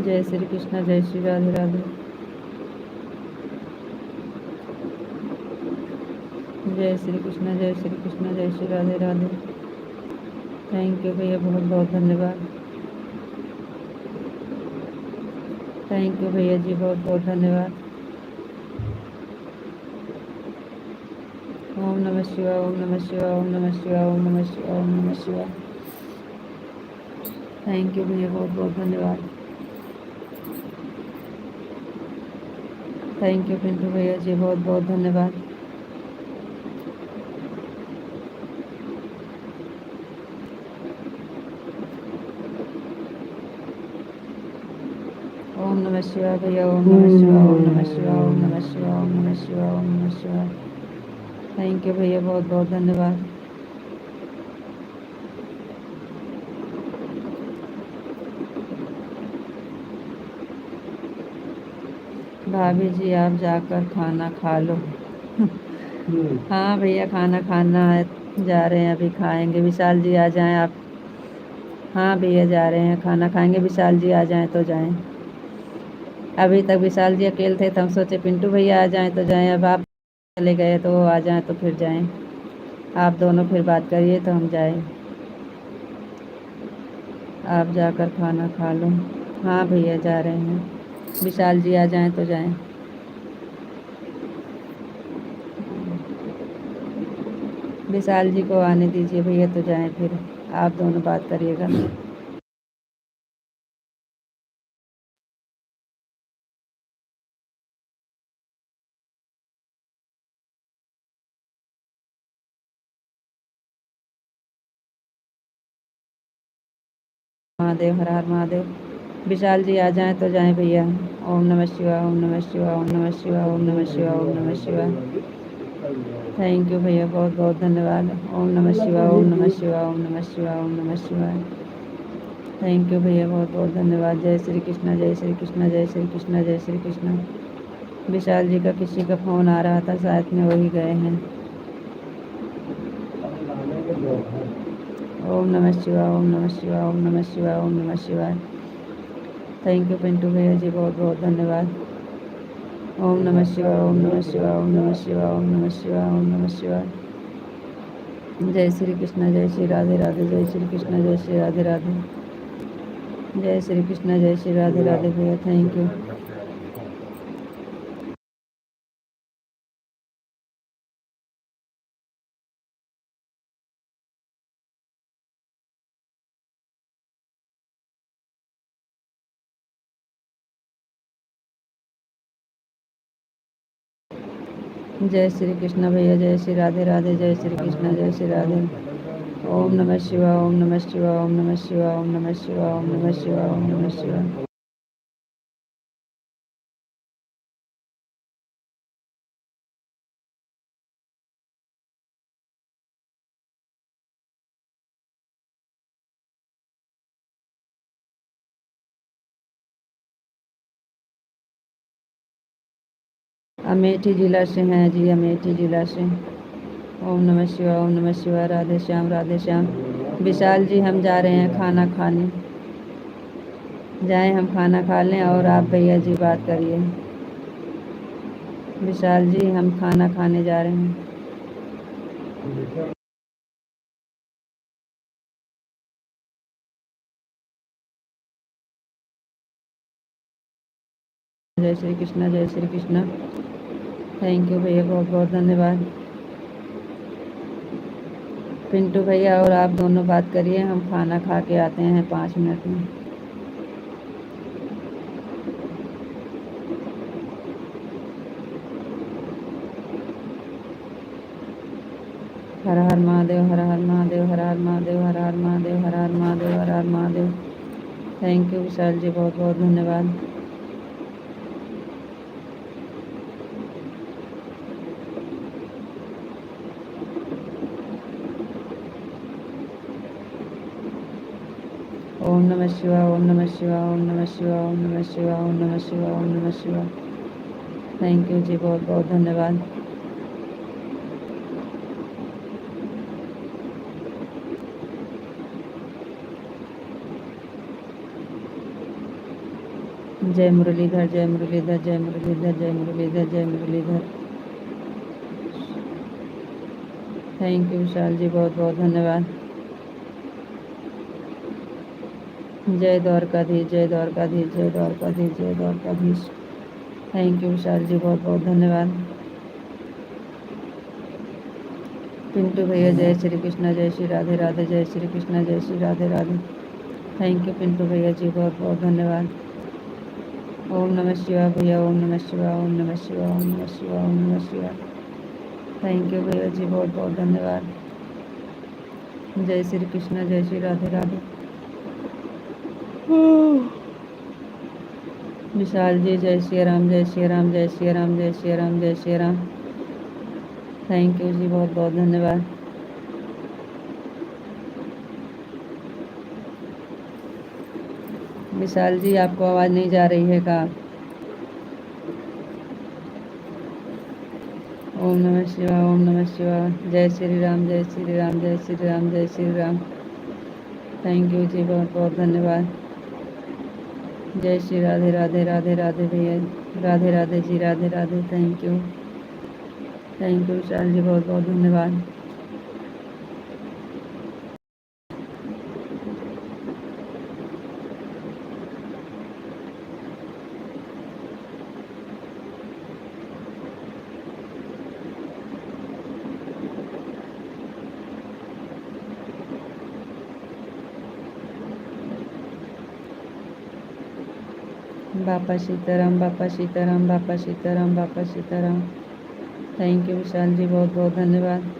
जय श्री कृष्ण, जय श्री राधे राधे। जय श्री कृष्ण, जय श्री कृष्ण, जय श्री राधे राधे। थैंक यू भैया, बहुत बहुत धन्यवाद। थैंक यू भैया जी, बहुत बहुत धन्यवाद। ओम नमः शिवाय, ओम नमः शिवाय, ओम नमः शिवाय, ओम नमः शिवाय, ओम नमः शिवाय। थैंक यू भैया, बहुत बहुत धन्यवाद। थैंक यू पिंटू भैया जी, बहुत बहुत धन्यवाद। ओम नमः शिवाय भैया, ओम नमः शिवाय, ओम नमः शिवाय, ओम नमः शिवाय, ओम नमः शिवाय, ओम नमः शिवाय। थैंक यू भैया, बहुत बहुत धन्यवाद। भाभी जी आप जाकर खाना खा लो। हाँ भैया, खाना खाना है, जा रहे हैं, अभी खाएंगे। विशाल जी आ जाएं आप। हाँ भैया जा रहे हैं, खाना खाएंगे, विशाल जी आ जाएं तो जाएं। अभी तक विशाल जी अकेले थे तो हम सोचे पिंटू भैया आ जाएं तो जाएं, अब आप चले गए तो वो आ जाएं तो फिर जाएं। आप दोनों फिर बात करिए तो हम जाएं। आप जाकर खाना खा लो। हाँ भैया जा रहे हैं, विशाल जी आ जाएं तो जाएं। विशाल जी को आने दीजिए भैया तो जाएं, फिर आप दोनों बात करिएगा। महादेव, हर हर महादेव। विशाल जी आ जाएं तो जाएं भैया। ओम नमः शिवाय, ओम नमः शिवाय, ओम नमः शिवाय, ओम नमः शिवाय, ओम नमः शिवाय। थैंक यू भैया, बहुत बहुत धन्यवाद। ओम नमः शिवाय, ओम नमः शिवाय, ओम नमः शिवाय, ओम नमः शिवाय। थैंक यू भैया, बहुत बहुत धन्यवाद। जय श्री कृष्ण, जय श्री कृष्ण, जय श्री कृष्ण, जय श्री कृष्ण। विशाल जी का किसी का फ़ोन आ रहा था, साथ में वही गए हैं। ओम नमः शिवाय, ओम नमः शिवाय, ओम नमः शिवाय, ओम नमः शिवाय। थैंक यू पिंटू भैया जी, बहुत बहुत धन्यवाद। ओम नमः शिवाय, ओम नमः शिवाय, ओम नमः शिवाय, ओम नमः शिवाय, ओम नमः शिवाय। जय श्री कृष्ण, जय श्री राधे राधे, जय श्री कृष्ण, जय श्री राधे राधे। जय श्री कृष्ण, जय श्री राधे राधे भैया, थैंक यू। जय श्री कृष्ण भैया, जय श्री राधे राधे, जय श्री कृष्ण, जय श्री राधे। ओम नमः शिवाय, ओम नमः शिवाय, ओम नमः शिवाय, ओम नमः शिवाय, ओम नमः शिवाय, ओम नमः शिवाय। अमेठी जिला से हैं जी, अमेठी जिला से। ओम नमः शिवाय, ओम नमः शिवाय। राधे श्याम, राधे श्याम। विशाल जी हम जा रहे हैं खाना खाने, जाएं हम खाना खा लें और आप भैया जी बात करिए। विशाल जी हम खाना खाने जा रहे हैं। जय श्री कृष्णा, जय श्री कृष्णा। थैंक यू भैया, बहुत बहुत धन्यवाद। पिंटू भैया और आप दोनों बात करिए, हम खाना खा के आते हैं 5 मिनट में। हर हर महादेव, हर हर महादेव, हर हर महादेव, हर हर महादेव, हर हर महादेव, हर हर महादेव। थैंक यू विशाल जी, बहुत बहुत धन्यवाद। ओम नमः शिवाय, ओम नमः शिवाय, ओम नमः शिवाय, ओम नमः शिवाय, ओम नमः शिवाय, ओम नमः शिवाय। थैंक यू जी, बहुत बहुत धन्यवाद। जय मुरलीधर, जय मुरलीधर, जय मुरलीधर, जय मुरलीधर, जय मुरलीधर। थैंक यू विशाल जी, बहुत बहुत धन्यवाद। जय द्वारकाधीश, जय द्वारकाधीश, जय द्वारकाधीश, जय द्वारकाधीश। थैंक यू विशाल जी, बहुत बहुत धन्यवाद। पिंटू भैया जय श्री कृष्णा, जय श्री राधे राधे, जय श्री कृष्णा, जय श्री राधे राधे। थैंक यू पिंटू भैया जी, बहुत बहुत धन्यवाद। ओम नमः शिवाय भैया, ओम नमः शिवाय, ओम नमः शिवाय, ओम नमः शिवाय, ओम नमः शिवाय। थैंक यू भैया जी, बहुत बहुत धन्यवाद। जय श्री कृष्णा, जय श्री राधे राधे। विशाल जी जय श्री राम, जय श्री राम, जय श्री राम, जय श्री राम, जय श्री राम। थैंक यू जी, बहुत बहुत धन्यवाद। विशाल जी आपको आवाज़ नहीं जा रही है का? ओम नमः शिवाय, ओम नमः शिवाय। जय श्री राम, जय श्री राम, जय श्री राम, जय श्री राम। थैंक यू जी, बहुत बहुत धन्यवाद। जय श्री राधे राधे, राधे राधे भैया, राधे राधे जी, राधे राधे। थैंक यू विशाल जी, बहुत बहुत धन्यवाद। बापा सीताराम, बापा सीताराम, बापा सीताराम, बापा सीताराम। थैंक यू विशाल जी, बहुत बहुत धन्यवाद।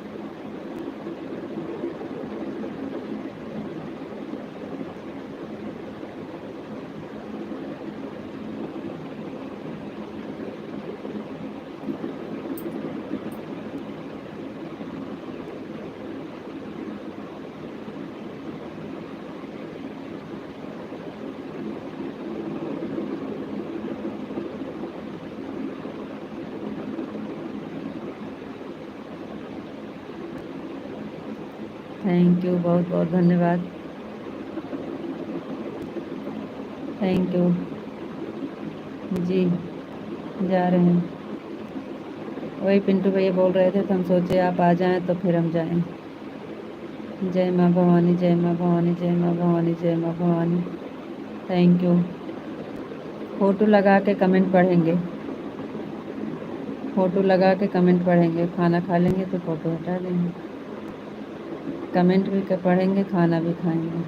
थैंक यू, बहुत बहुत धन्यवाद। थैंक यू जी, जा रहे हैं। वही पिंटू भैया बोल रहे थे तो हम सोचे आप आ जाएं तो फिर हम जाएं। जय माँ भवानी, जय माँ भवानी, जय माँ भवानी, जय माँ भवानी। Thank you. फ़ोटो लगा के कमेंट पढ़ेंगे, फ़ोटो लगा के कमेंट पढ़ेंगे। खाना खा लेंगे तो फ़ोटो हटा देंगे, कमेंट भी पढ़ेंगे, खाना भी खाएंगे।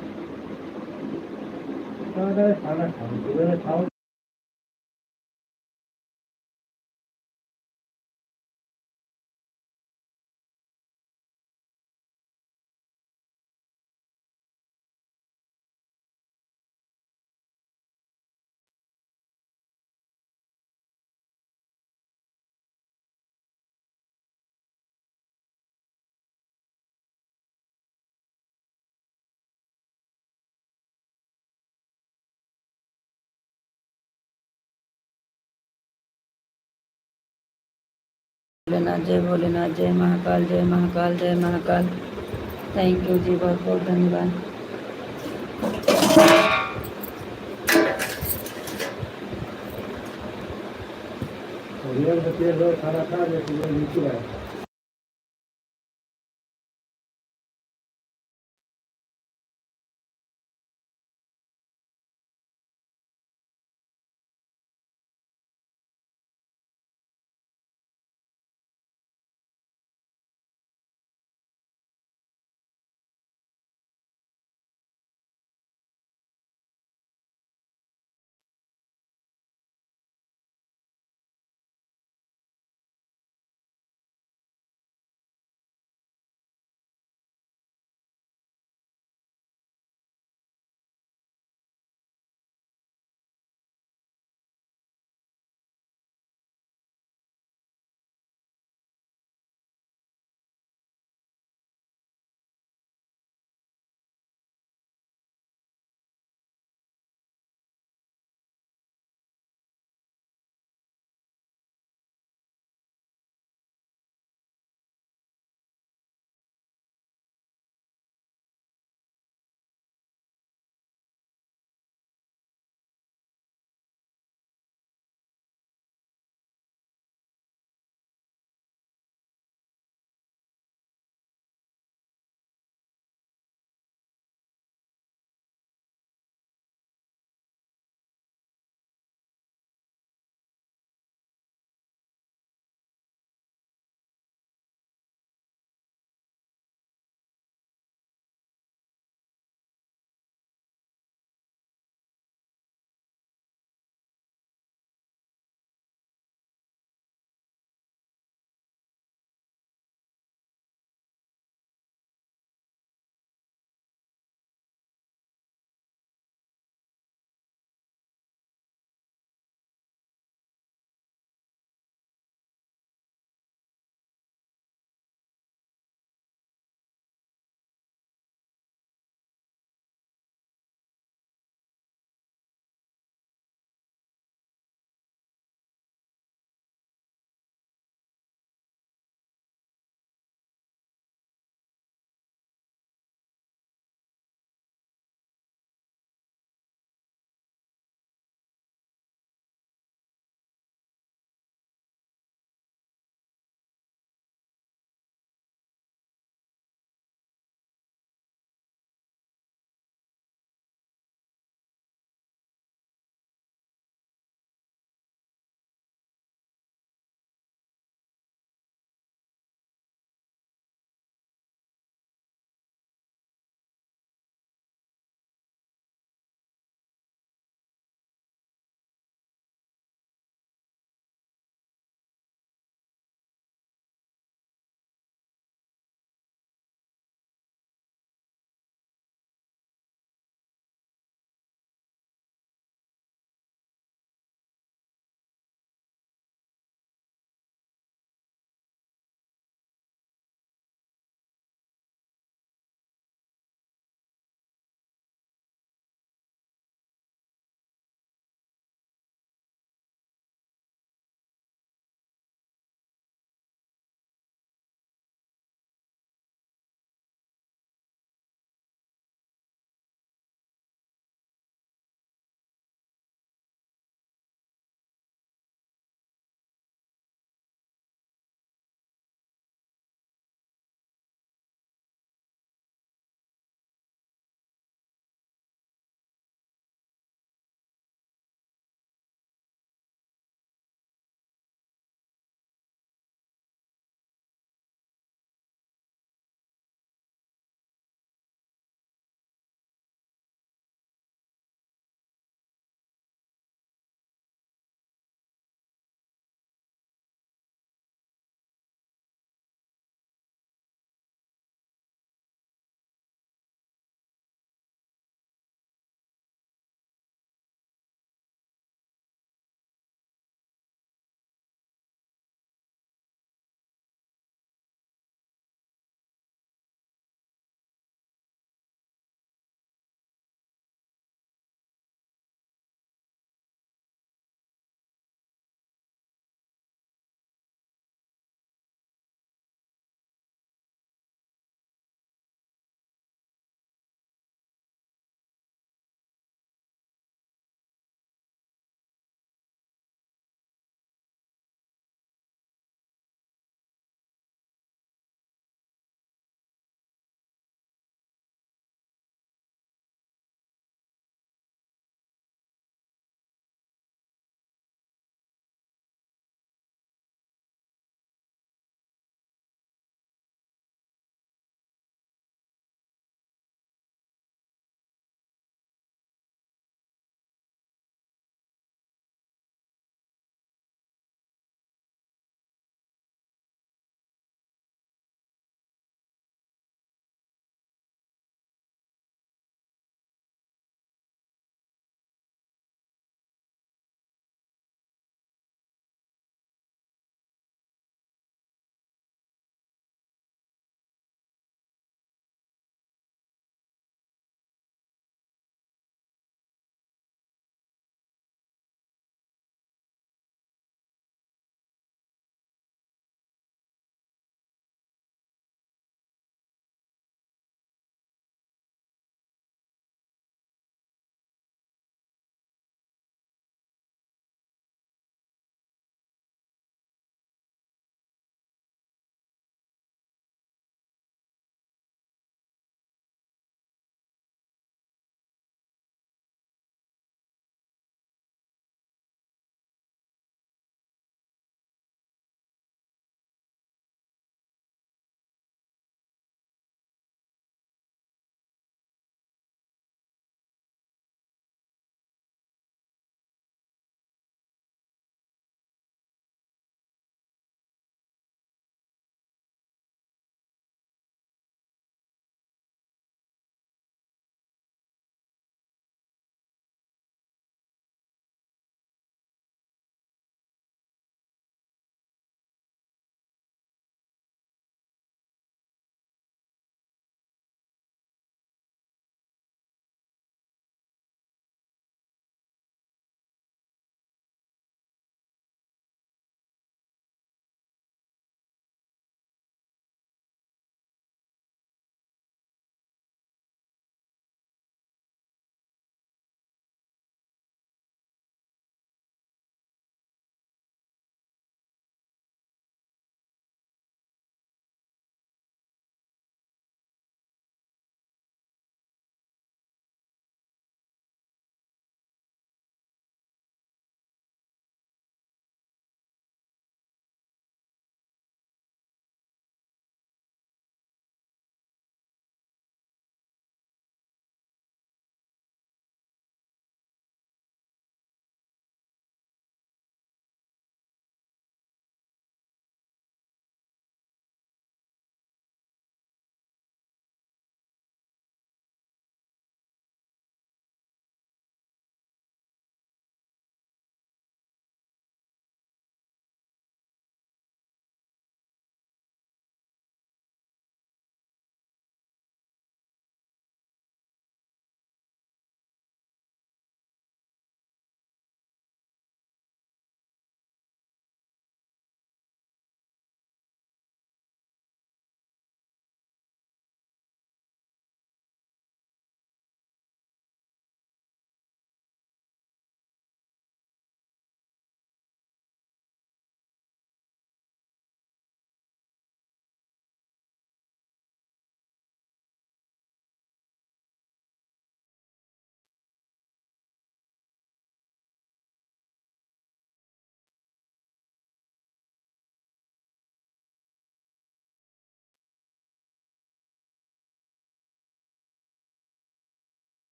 खाना खाओ। भोलेनाथ, जय भोलेनाथ, जय महाकाल, जय महाकाल, जय महाकाल। थैंक यू जी, बहुत बहुत धन्यवाद। रियल बच्चे लोग खाना खा लेते हैं, नीचे आए।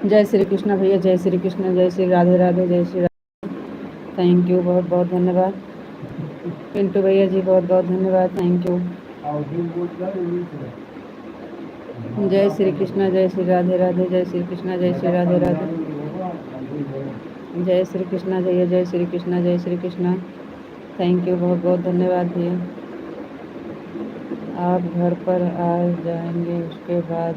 जय श्री कृष्ण भैया, जय श्री कृष्ण, जय श्री राधे राधे, जय श्री राधे। थैंक यू, बहुत बहुत धन्यवाद। पिंटू भैया जी बहुत बहुत धन्यवाद, थैंक यू। जय श्री कृष्ण, जय श्री राधे राधे, जय श्री कृष्ण, जय श्री राधे राधे, जय श्री कृष्ण भैया, जय श्री कृष्ण, जय श्री कृष्ण। थैंक यू, बहुत बहुत धन्यवाद भैया। आप घर पर आ जाएंगे, उसके बाद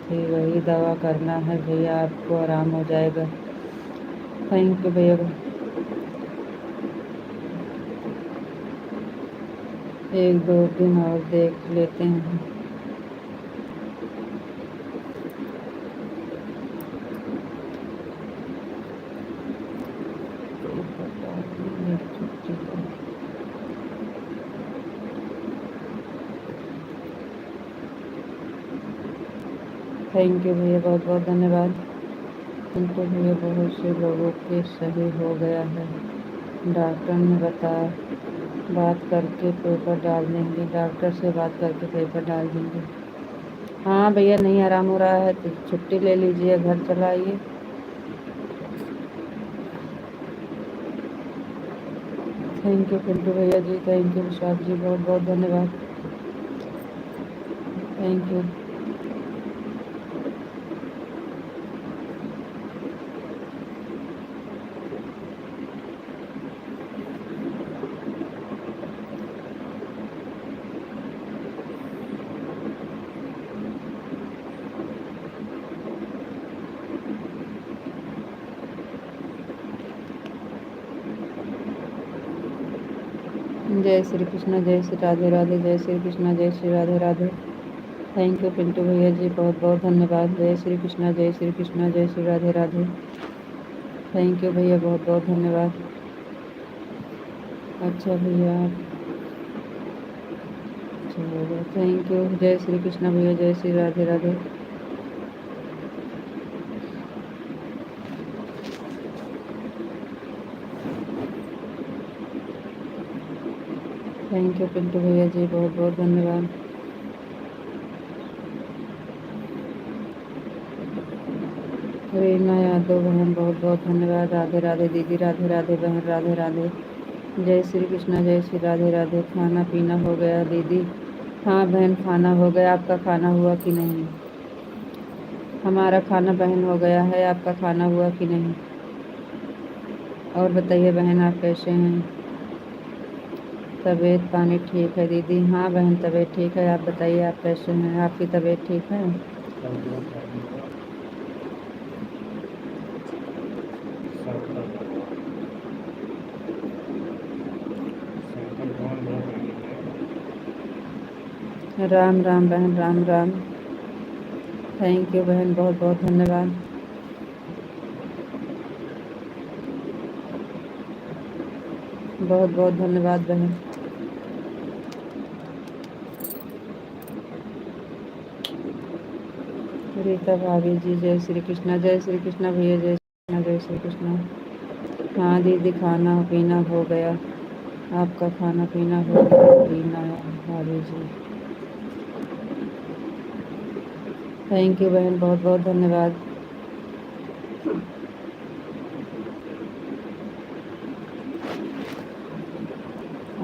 थी वही दवा करना है भैया, आपको आराम हो जाएगा। थैंक यू भैया। एक दो दिन और देख लेते हैं। थैंक यू भैया, बहुत बहुत धन्यवाद। किंतु भैया बहुत से लोगों के सही हो गया है, डॉक्टर ने बताया, बात करके पेपर डाल देंगे, डॉक्टर से बात करके पेपर डाल देंगे। हाँ भैया, नहीं आराम हो रहा है तो छुट्टी ले लीजिए, घर चलाइए। थैंक यू पिंटू भैया जी, थैंक यू विशाख जी, बहुत बहुत धन्यवाद, थैंक यू। जय श्री कृष्ण, जय श्री राधे राधे, जय श्री कृष्ण, जय श्री राधे राधे। थैंक यू पिंटू भैया जी, बहुत बहुत धन्यवाद। जय श्री कृष्ण, जय श्री कृष्ण, जय श्री राधे राधे। थैंक यू भैया, बहुत बहुत धन्यवाद। अच्छा भैया, चलो थैंक यू। जय श्री कृष्ण भैया, जय श्री राधे राधे। थैंक यू पिंटू भैया जी, बहुत बहुत धन्यवाद। रीना यादव बहन, बहुत बहुत धन्यवाद। राधे राधे दीदी, राधे राधे बहन, राधे राधे। जय श्री कृष्ण, जय श्री राधे राधे। खाना पीना हो गया दीदी? हाँ बहन, खाना हो गया। आपका खाना हुआ कि नहीं? हमारा खाना बहन हो गया है, आपका खाना हुआ कि नहीं? और बताइए बहन, आप कैसे हैं? तबीयत पानी ठीक है दीदी? हाँ बहन, तबीयत ठीक है। आप बताइए, आप कैसे हैं? आपकी तबीयत ठीक है? राम राम बहन, राम राम। थैंक यू बहन, बहुत बहुत धन्यवाद। बहुत बहुत धन्यवाद बहन। रीता भाभी जी, जय श्री कृष्णा, जय श्री कृष्णा भैया, जय श्री कृष्णा, जय श्री कृष्णा। हाँ दीदी, खाना पीना हो गया। आपका खाना पीना हो गया? रीना भाभी जी, थैंक यू बहन, बहुत बहुत धन्यवाद।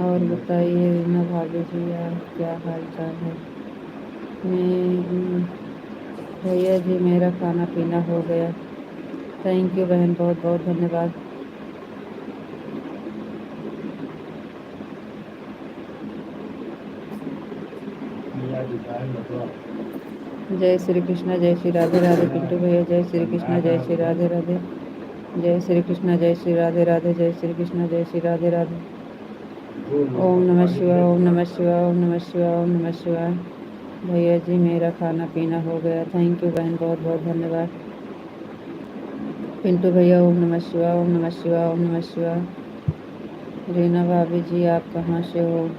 और बताइए रीना भाभी जी, यार क्या हाल चाल है? मैं भैया जी, मेरा खाना पीना हो गया। थैंक यू बहन, बहुत बहुत धन्यवाद। जय श्री कृष्ण, जय श्री राधे राधे पिंटू भैया, जय श्री कृष्ण, जय श्री राधे राधे, जय श्री कृष्ण, जय श्री राधे राधे, जय श्री कृष्ण, जय श्री राधे राधे। ओम नमः शिवाय, ओम नमः शिवाय, ओम नमः शिवाय, ओम नमः शिवाय। भैया जी, मेरा खाना पीना हो गया। थैंक यू बहन, बहुत बहुत धन्यवाद। पिंटू भैया, ओम नमः शिवाय, ओम नमः शिवाय, ओम नमः शिवाय। रीना भाभी जी, आप कहाँ से हो?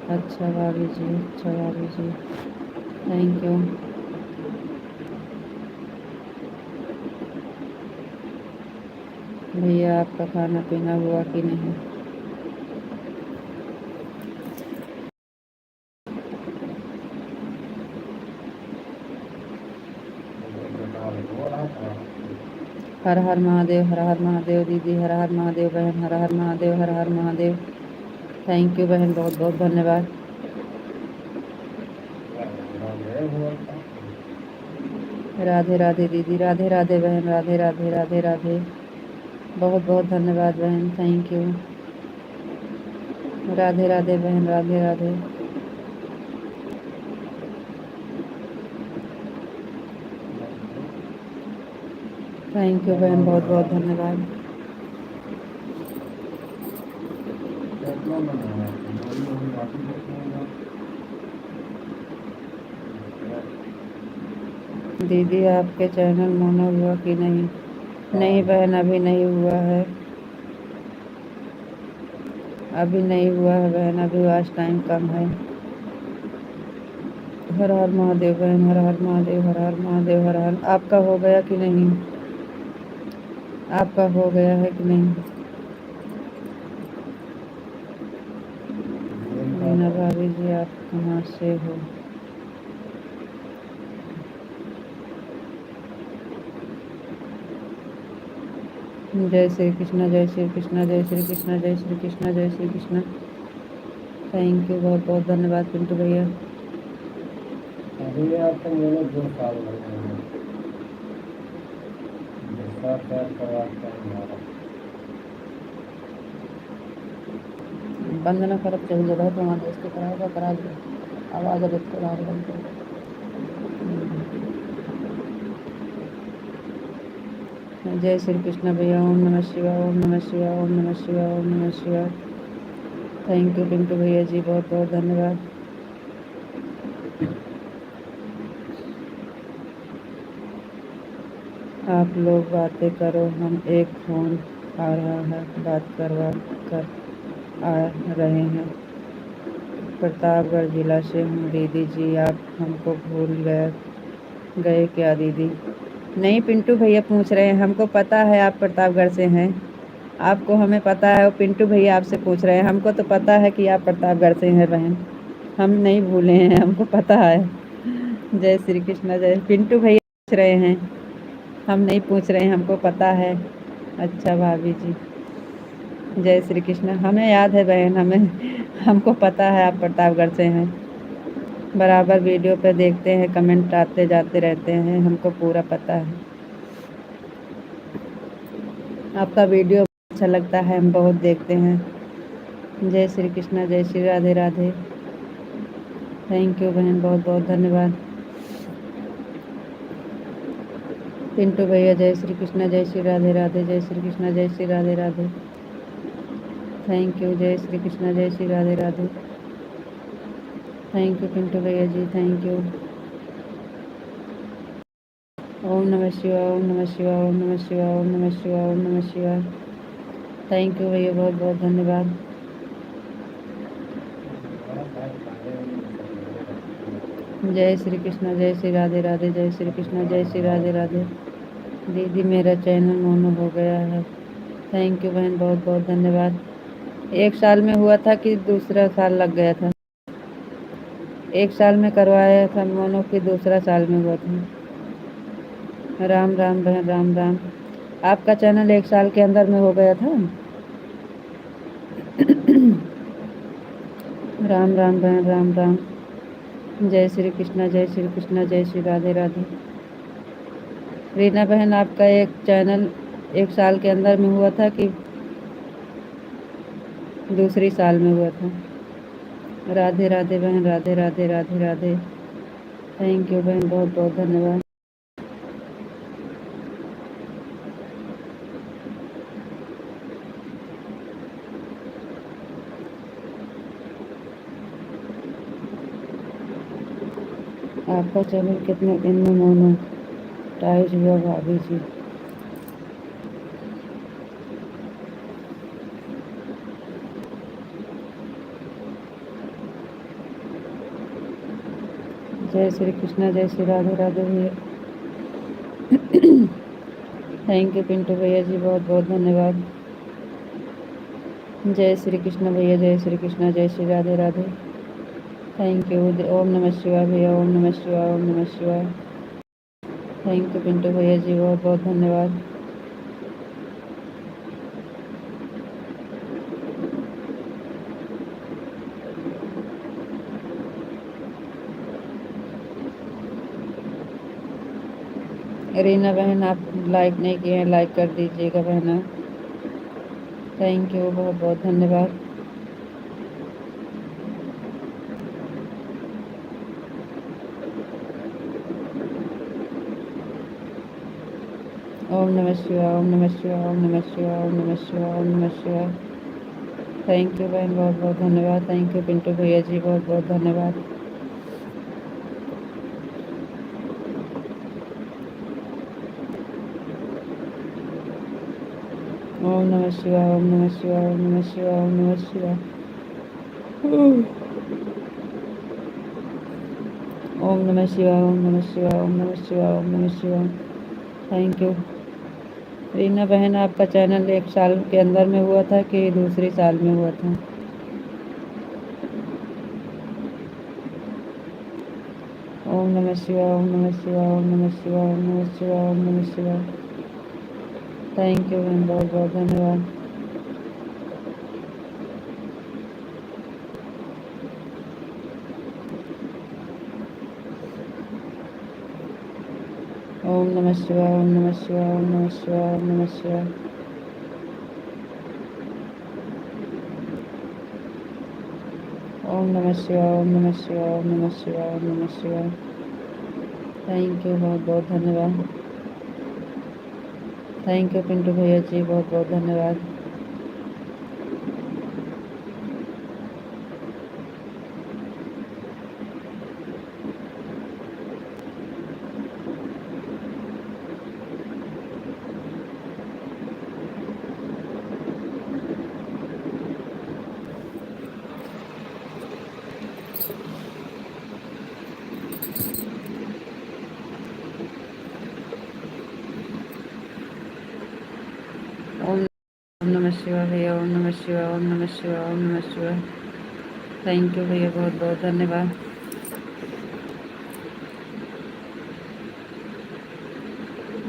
अच्छा भाभी जी, अच्छा भाभी जी, थैंक यू। भैया, आपका खाना पीना हुआ कि नहीं? हर हर महादेव, हर हर महादेव दीदी, हर हर महादेव बहन, हर हर महादेव, हर हर महादेव। थैंक यू बहन, बहुत बहुत धन्यवाद। राधे राधे दीदी, राधे राधे बहन, राधे राधे राधे राधे। बहुत बहुत धन्यवाद बहन, थैंक यू। राधे राधे बहन, राधे राधे। थैंक यू बहन, बहुत बहुत धन्यवाद। दीदी आपके चैनल मोनो हुआ कि नहीं? नहीं बहन, अभी नहीं हुआ है, अभी नहीं हुआ है बहन, अभी वॉच टाइम कम है। हर हर महादेव बहन, हर हर महादेव, हर हर महादेव, हर हर। आपका हो गया कि नहीं? आपका हो गया है कि नहीं? मीना भाभी जी, आप कहाँ से हो? जय श्री कृष्णा, जय श्री कृष्णा, जय श्री कृष्णा, जय श्री कृष्णा, जय श्री कृष्णा। थैंक यू, बहुत बहुत धन्यवाद पिंटू भैया। अभी आपको मैंने 2 साल लगे हैं। बंद न करब चल जगह तो वहाँ दोस्त कराएगा, करा दो आवाज़ अब एक करा रहा है। जय श्री कृष्ण भैया, ओम नमः शिवाय, ओम नमः शिवाय, ओम नमः शिवाय, ओम नमः शिवाय। थैंक यू पिंटू भैया जी, बहुत बहुत धन्यवाद। आप लोग बातें करो, हम एक फ़ोन आ रहा है, बात करवा कर आ रहे हैं। प्रतापगढ़ जिला से हूँ दीदी जी, आप हमको भूल गए क्या दीदी? नहीं पिंटू भैया पूछ रहे हैं, हमको पता है आप प्रतापगढ़ से हैं, आपको हमें पता है, वो पिंटू भैया आपसे पूछ रहे हैं। हमको तो पता है कि आप प्रतापगढ़ से हैं बहन, हम नहीं भूले हैं, हमको पता है। जय श्री कृष्ण, जय। पिंटू भैया पूछ रहे हैं, हम नहीं पूछ रहे हैं, हमको पता है। अच्छा भाभी जी, जय श्री कृष्ण। हमें याद है बहन, हमको पता है आप प्रतापगढ़ से हैं, बराबर वीडियो पे देखते हैं, कमेंट आते जाते रहते हैं, हमको पूरा पता है। आपका वीडियो अच्छा लगता है, हम बहुत देखते हैं। जय श्री कृष्णा, जय श्री राधे राधे। थैंक यू बहन, बहुत बहुत धन्यवाद। पिंटू भैया जय श्री कृष्णा, जय श्री राधे राधे, जय श्री कृष्णा, जय श्री राधे राधे। थैंक यू, जय श्री कृष्णा, जय श्री राधे राधे। थैंक यू पिंटू भैया जी, थैंक यू। ओम नमः शिवाय, ओम नमः शिवाय, ओम नमः शिवाय, ओम नमः शिवाय, ओम नमः शिवाय। थैंक यू भैया, बहुत बहुत धन्यवाद। जय श्री कृष्णा, जय श्री राधे राधे, जय श्री कृष्णा, जय श्री राधे राधे। दीदी मेरा चैनल मोनो हो गया है। थैंक यू बहन, बहुत बहुत धन्यवाद। 1 साल में हुआ था कि दूसरा साल लग गया था? 1 साल में करवाया था मोनो कि दूसरा साल में हुआ था? राम राम बहन, राम राम। आपका चैनल 1 साल के अंदर में हो गया था? राम राम बहन, राम राम। जय श्री कृष्णा, जय श्री कृष्णा, जय श्री राधे राधे। रीना बहन आपका एक चैनल 1 साल के अंदर में हुआ था कि दूसरी साल में हुआ था? राधे राधे बहन, राधे राधे, राधे राधे। थैंक यू बहन, बहुत बहुत धन्यवाद। आपका चैनल कितने दिन में मोनेटाइज हुआ भाभी जी? जय श्री कृष्णा, जय श्री राधे राधे भैया। थैंक यू पिंटू भैया जी, बहुत बहुत धन्यवाद। जय श्री कृष्ण भैया, जय श्री कृष्णा, जय श्री राधे राधे। Thank you. ओम नमः शिवाय भैया, ओम नमः शिवाय, ओम नमः शिवाय। थैंक यू पिंटू भैया जी, बहुत बहुत धन्यवाद। रीना बहन आप लाइक नहीं किए हैं, लाइक कर दीजिएगा बहना। थैंक यू, बहुत बहुत धन्यवाद। ओम नमः शिवाय, ओम नमः शिवाय, ओम नमः शिवाय, ओम नमः शिवाय, ओम नमः शिवाय। थैंक यू बहन, बहुत बहुत धन्यवाद। थैंक यू पिंटू भैया जी, बहुत बहुत धन्यवाद। ओम नमः शिवाय, ओम नमः शिवाय, ओम नमः शिवाय, ओम नमः शिवाय। ओम नमः शिवाय, ओम नमः शिवाय, ओम नमः शिवाय, ओम नमः शिवाय। थैंक यू रीना बहन, आपका चैनल 1 साल के अंदर में हुआ था कि दूसरी साल में हुआ था? ओम नमः शिवाय, ओम नमः शिवाय, ओम नमः शिवाय, ओम नमः शिवाय, ओम नमः शिवाय। थैंक यू बहन, बहुत बहुत धन्यवाद। ओम नमः शिवाय, ओम नमः शिवाय, ओम नमः शिवाय, ओम नमः शिवाय। ओम नमः शिवाय, ओम नमः शिवाय, ओम नमः शिवाय, ओम नमः शिवाय। थैंक यू, बहुत बहुत धन्यवाद। थैंक यू पिंटू भैया जी, बहुत बहुत धन्यवाद। ओम नमः शिवाय भैया, ओम नमः शिवाय, ओम नमः शिवाय, ओम नमः शिवाय। थैंक यू भैया, बहुत बहुत धन्यवाद।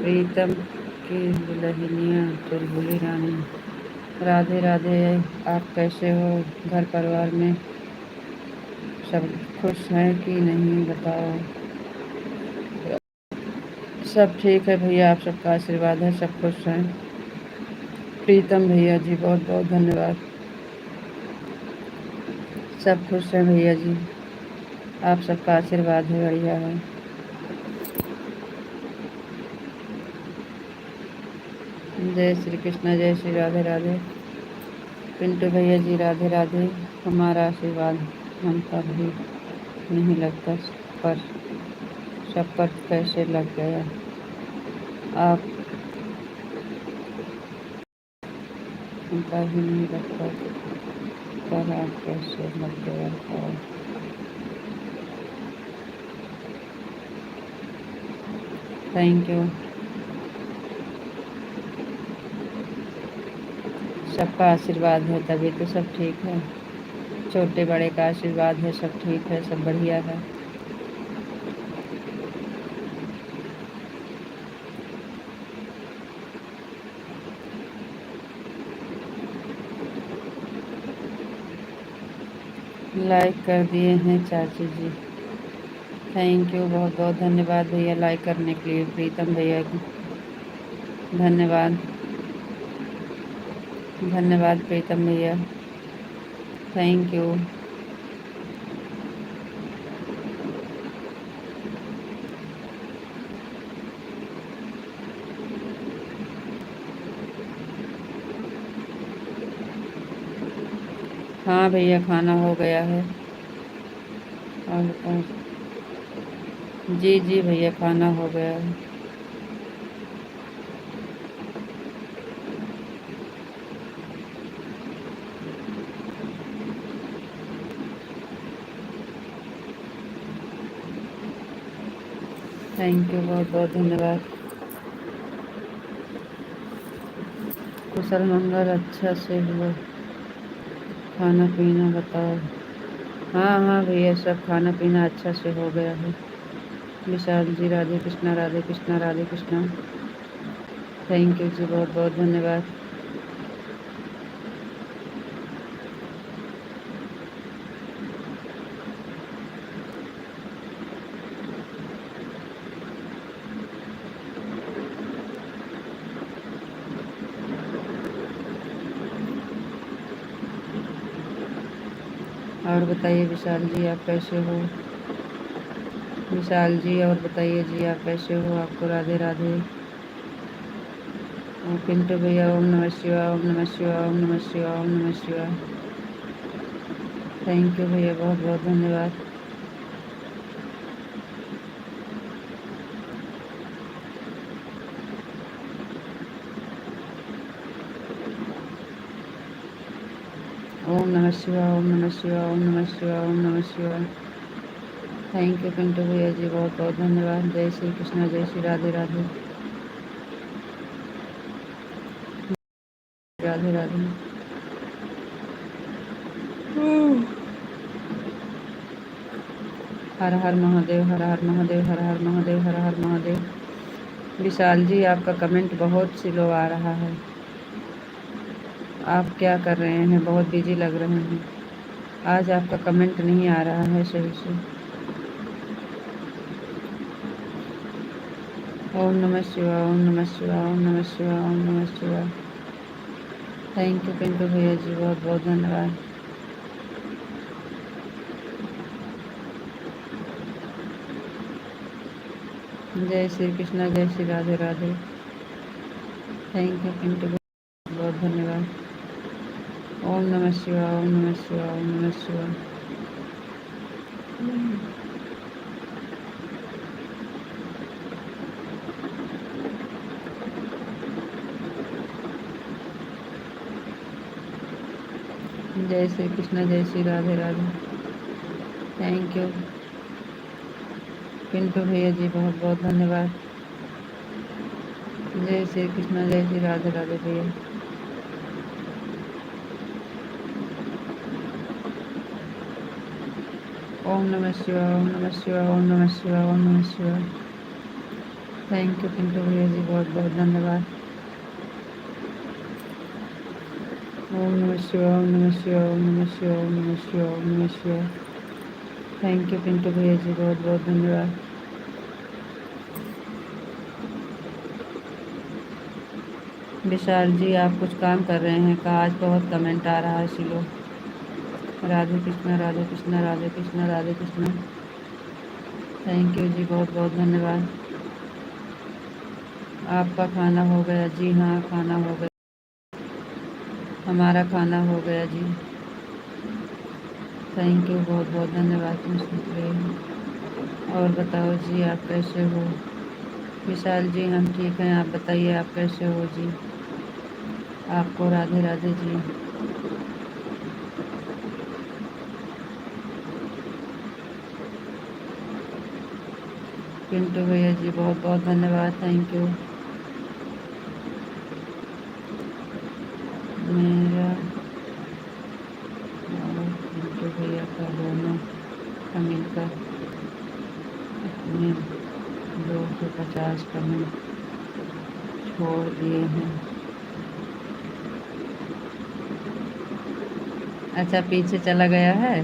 प्रीतम की दुल्हनिया चुलबुली रानी, राधे राधे। आप कैसे हो? घर परिवार में सब खुश हैं कि नहीं बताओ? सब ठीक है भैया, आप सबका आशीर्वाद है, सब खुश हैं। प्रीतम भैया जी, बहुत बहुत धन्यवाद। सब खुश हैं भैया जी, आप सबका आशीर्वाद है, बढ़िया है। जय श्री कृष्ण, जय श्री राधे राधे। पिंटू भैया जी राधे राधे। हमारा आशीर्वाद हम पर भी नहीं लगता, पर सब पर कैसे लग गया? आप हम पर ही नहीं लगता, पर आप कैसे लग गया? और थैंक यू, सबका आशीर्वाद है तभी तो सब ठीक है। छोटे बड़े का आशीर्वाद है, सब ठीक है, सब बढ़िया है। लाइक कर दिए हैं चाची जी, थैंक यू, बहुत बहुत धन्यवाद भैया लाइक करने के लिए। प्रीतम भैया की धन्यवाद, धन्यवाद प्रीतम भैया, थैंक यू। हाँ भैया, खाना हो गया है। और जी जी भैया, खाना हो गया है। थैंक यू, बहुत बहुत धन्यवाद। कुशल मंगल अच्छा से हुआ? खाना पीना बताओ। हाँ हाँ भैया, सब खाना पीना अच्छा से हो गया है। विशाल जी राधे कृष्णा, राधे कृष्णा, राधे कृष्णा। थैंक यू जी, बहुत बहुत धन्यवाद। और बताइए विशाल जी आप कैसे हो? विशाल जी और बताइए जी आप कैसे हो? आपको राधे राधे। और पिंटू भैया ओम नमः शिवाय, ओम नमः शिवाय, ओम नमः शिवाय, ओम नमः शिवाय। थैंक यू भैया, बहुत बहुत धन्यवाद। ओम नमः शिवाय, ओम नमः शिवाय, ओम नमः शिवाय, ओम नमः शिवाय। थैंक यू पिंटू भैया जी, बहुत बहुत धन्यवाद। जय श्री कृष्ण, जय श्री राधे राधे, राधे राधे। हर हर महादेव, हर हर महादेव, हर हर महादेव, हर हर महादेव। विशाल जी आपका कमेंट बहुत स्लो आ रहा है, आप क्या कर रहे हैं? बहुत बिजी लग रहे हैं। आज आपका कमेंट नहीं आ रहा है सही से। ओम नमः शिवाय, ओम नमः शिवाय, ओम नमः शिवाय, ओम नमः शिवाय। थैंक यू पिंटू भैया जी, बहुत बहुत धन्यवाद। जय श्री कृष्ण, जय श्री राधे राधे। थैंक यू पिंटू भैया, बहुत धन्यवाद। ओम नमः शिवाय, ओम नमः शिवाय, ओम नमः शिवाय। जय श्री कृष्ण, जय श्री राधे राधे। थैंक यू पिंटू भैया जी, बहुत बहुत धन्यवाद। जय श्री कृष्ण, जय श्री राधे राधे भैया। ओम नमः शिवाय, ओम नमः शिवाय, ओम नमः शिवाय, ओम नमः शिवाय। थैंक यू पिंटू भैया जी, बहुत बहुत धन्यवाद। ओम नमः शिवाय, ओम नमः शिवाय, ओम नमः शिवाय, ओम नमः शिवाय, ओम नमः शिवाय। थैंक यू पिंटू भैया जी, बहुत बहुत धन्यवाद। विशाल जी आप कुछ काम कर रहे हैं का? आज बहुत कमेंट आ रहा है सिलो। राधे कृष्णा, राधे कृष्णा, राधे कृष्णा, राधे कृष्णा। थैंक यू जी, बहुत बहुत धन्यवाद। आपका खाना हो गया? जी हाँ, खाना हो गया, हमारा खाना हो गया जी। थैंक यू, बहुत बहुत धन्यवाद पूछने के लिए। और बताओ जी आप कैसे हो? विशाल जी हम ठीक हैं, आप बताइए आप कैसे हो जी? आपको राधे राधे जी। पिंटू भैया जी बहुत बहुत धन्यवाद, थैंक यू। मेरा और पिंटू भैया का दोनों का मिलकर अपने 250 कमेंट छोड़ दिए हैं। अच्छा पीछे चला गया है।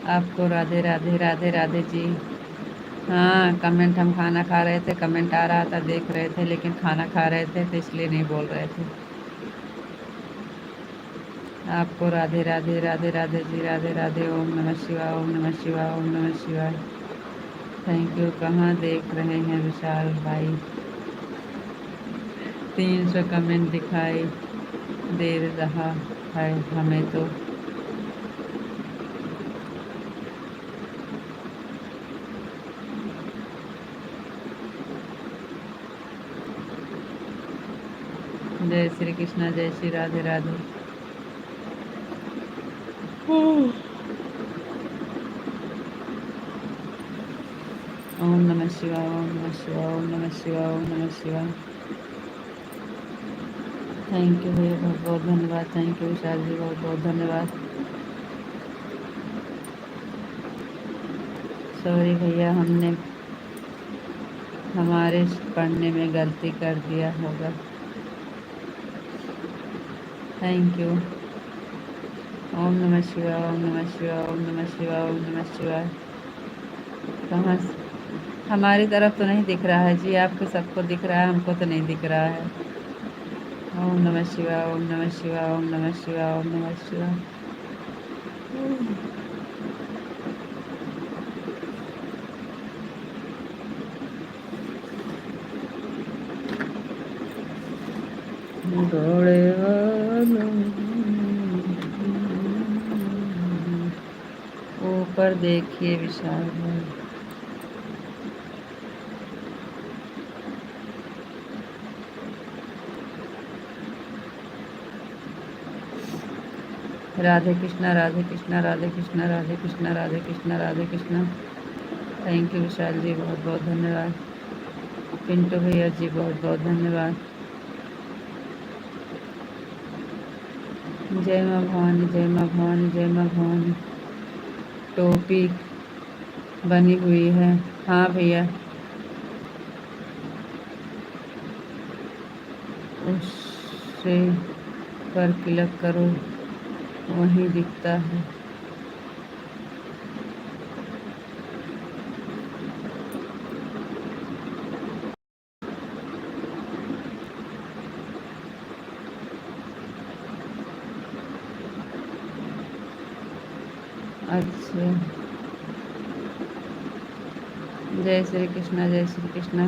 आपको राधे राधे, राधे राधे जी। हाँ कमेंट, हम खाना खा रहे थे, कमेंट आ रहा था, देख रहे थे, लेकिन खाना खा रहे थे तो इसलिए नहीं बोल रहे थे। आपको राधे राधे, राधे राधे जी, राधे राधे। ओम नमः शिवाय, ओम नमः शिवाय, ओम नमः शिवाय। Thank you. कहाँ देख रहे हैं विशाल भाई? 300 कमेंट दिखाई दे रहा है हमें तो। जय श्री कृष्णा, जय श्री राधे राधे। ओम नमः शिवाय, ओम नमः शिवाय, ओम नमः शिवाय, ओम नमः शिवाय। थैंक यू भैया, बहुत बहुत धन्यवाद। थैंक यू विशाल जी, बहुत बहुत धन्यवाद। सॉरी भैया, हमने हमारे पढ़ने में गलती कर दिया होगा। Thank you. ओम नमः शिवाय, ओम नमः शिवाय, ओम नमः शिवाय, ओम नमः शिवाय। कहाँ हमारी तरफ तो नहीं दिख रहा है जी, आपको सबको दिख रहा है, हमको तो नहीं दिख रहा है। ओम नमः शिवाय, ओम नमः शिवाय, ओम नमः शिवाय, ओम नमः शिवाय। घोड़े वालों ऊपर देखिए विशाल है। राधे कृष्णा, राधे कृष्णा, राधे कृष्णा, राधे कृष्णा, राधे कृष्णा, राधे कृष्णा। थैंक यू विशाल जी, बहुत बहुत धन्यवाद। पिंटू भैया जी बहुत बहुत धन्यवाद। जय माँ भवानी, जय माँ भवानी, जय माँ भवानी। टोपी बनी हुई है। हाँ भैया, उससे पर क्लिक करो, वहीं दिखता है। अच्छा, जय श्री कृष्णा, जय श्री कृष्णा।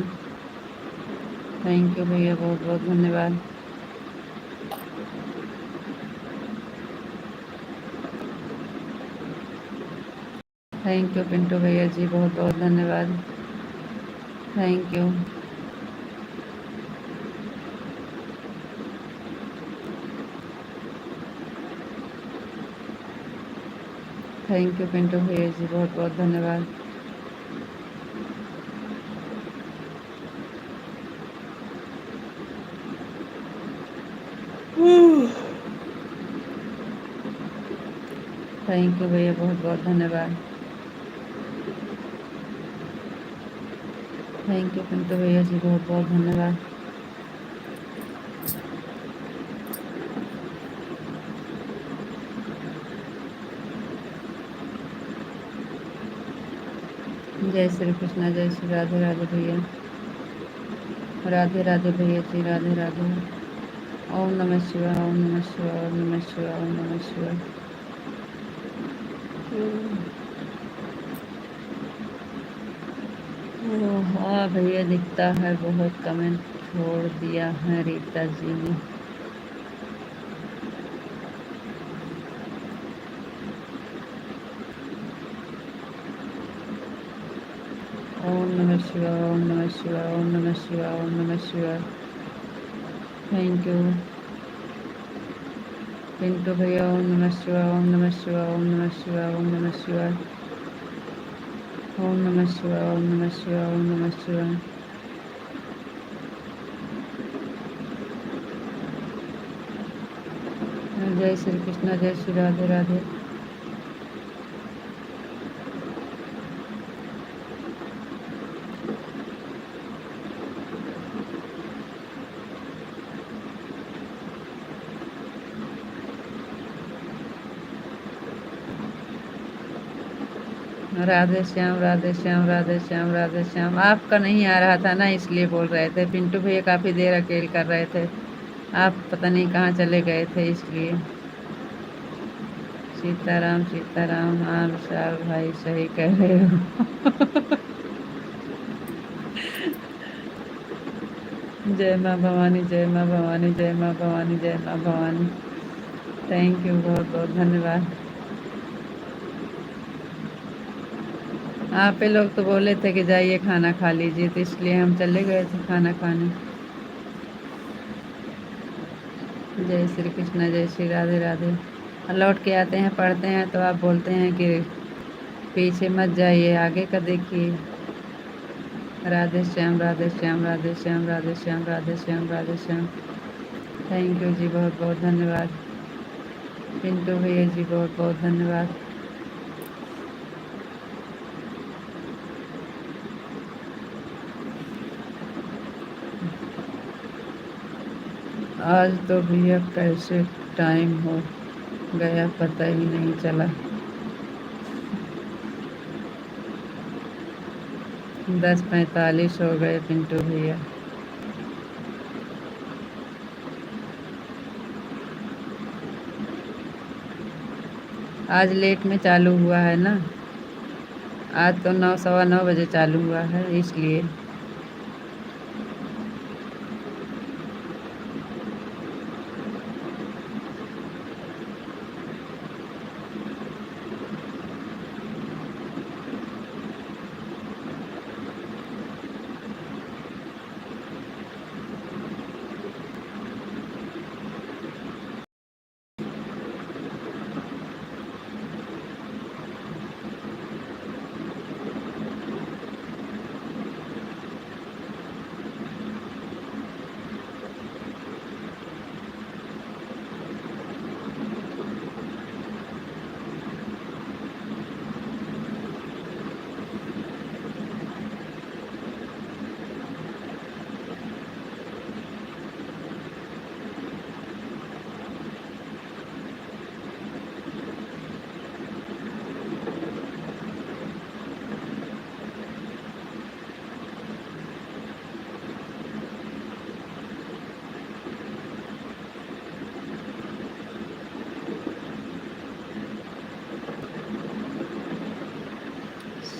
थैंक यू भैया, बहुत बहुत धन्यवाद। थैंक यू पिंटू भैया जी, बहुत बहुत धन्यवाद। Thank you. Thank you Pintu भैया जी, बहुत बहुत धन्यवाद। थैंक यू भैया, बहुत बहुत धन्यवाद। थैंक यू पिंटू भैया जी, बहुत बहुत धन्यवाद। जय श्री कृष्णा, जय श्री राधे राधे भैया। राधे राधे भैया जी, राधे राधे। ओम नमः शिवाय, ओम नमः शिवाय, ओम नमः शिवाय, ओम नमः शिवाय। हाँ भैया, दिखता है। बहुत कमेंट छोड़ दिया है रीता जी ने। ओम नमः शिवाय, ओम नमः शिवाय, ओम नमः शिवाय, ओम नमः शिवाय। थैंक यू पिंटू भैया। ओम नमः शिवाय, ओम नमः शिवाय, ओम नमः शिवाय, ओम नमः शिवाय। ओम नमः शिवाय, ओम नमः शिवाय, ओम नमः शिवाय। जय श्री कृष्णा, जय श्री राधे राधे। राधे श्याम, राधे श्याम, राधे श्याम, राधे श्याम। आपका नहीं आ रहा था ना, इसलिए बोल रहे थे। पिंटू भैया काफ़ी देर अकेले कर रहे थे। आप पता नहीं कहाँ चले गए थे, इसलिए। सीताराम, सीताराम। हाँ विशाल भाई, सही कह रहे हो। जय माँ भवानी, जय माँ भवानी, जय माँ भवानी, जय माँ भवानी। थैंक यू, बहुत बहुत धन्यवाद। आप लोग तो बोले थे कि जाइए खाना खा लीजिए, तो इसलिए हम चले गए थे खाना खाने। जय श्री कृष्णा, जय श्री राधे राधे। और लौट के आते हैं, पढ़ते हैं, तो आप बोलते हैं कि पीछे मत जाइए, आगे का देखिए। राधे श्याम, राधे श्याम, राधे श्याम, राधे श्याम, राधे श्याम, राधे श्याम। थैंक यू जी, बहुत बहुत धन्यवाद। पिंटू भैया जी, बहुत बहुत धन्यवाद। आज तो भैया कैसे टाइम हो गया पता ही नहीं चला। 10:45 हो गए पिंटू भैया। आज लेट में चालू हुआ है ना, आज तो 9 सवा 9 बजे चालू हुआ है इसलिए।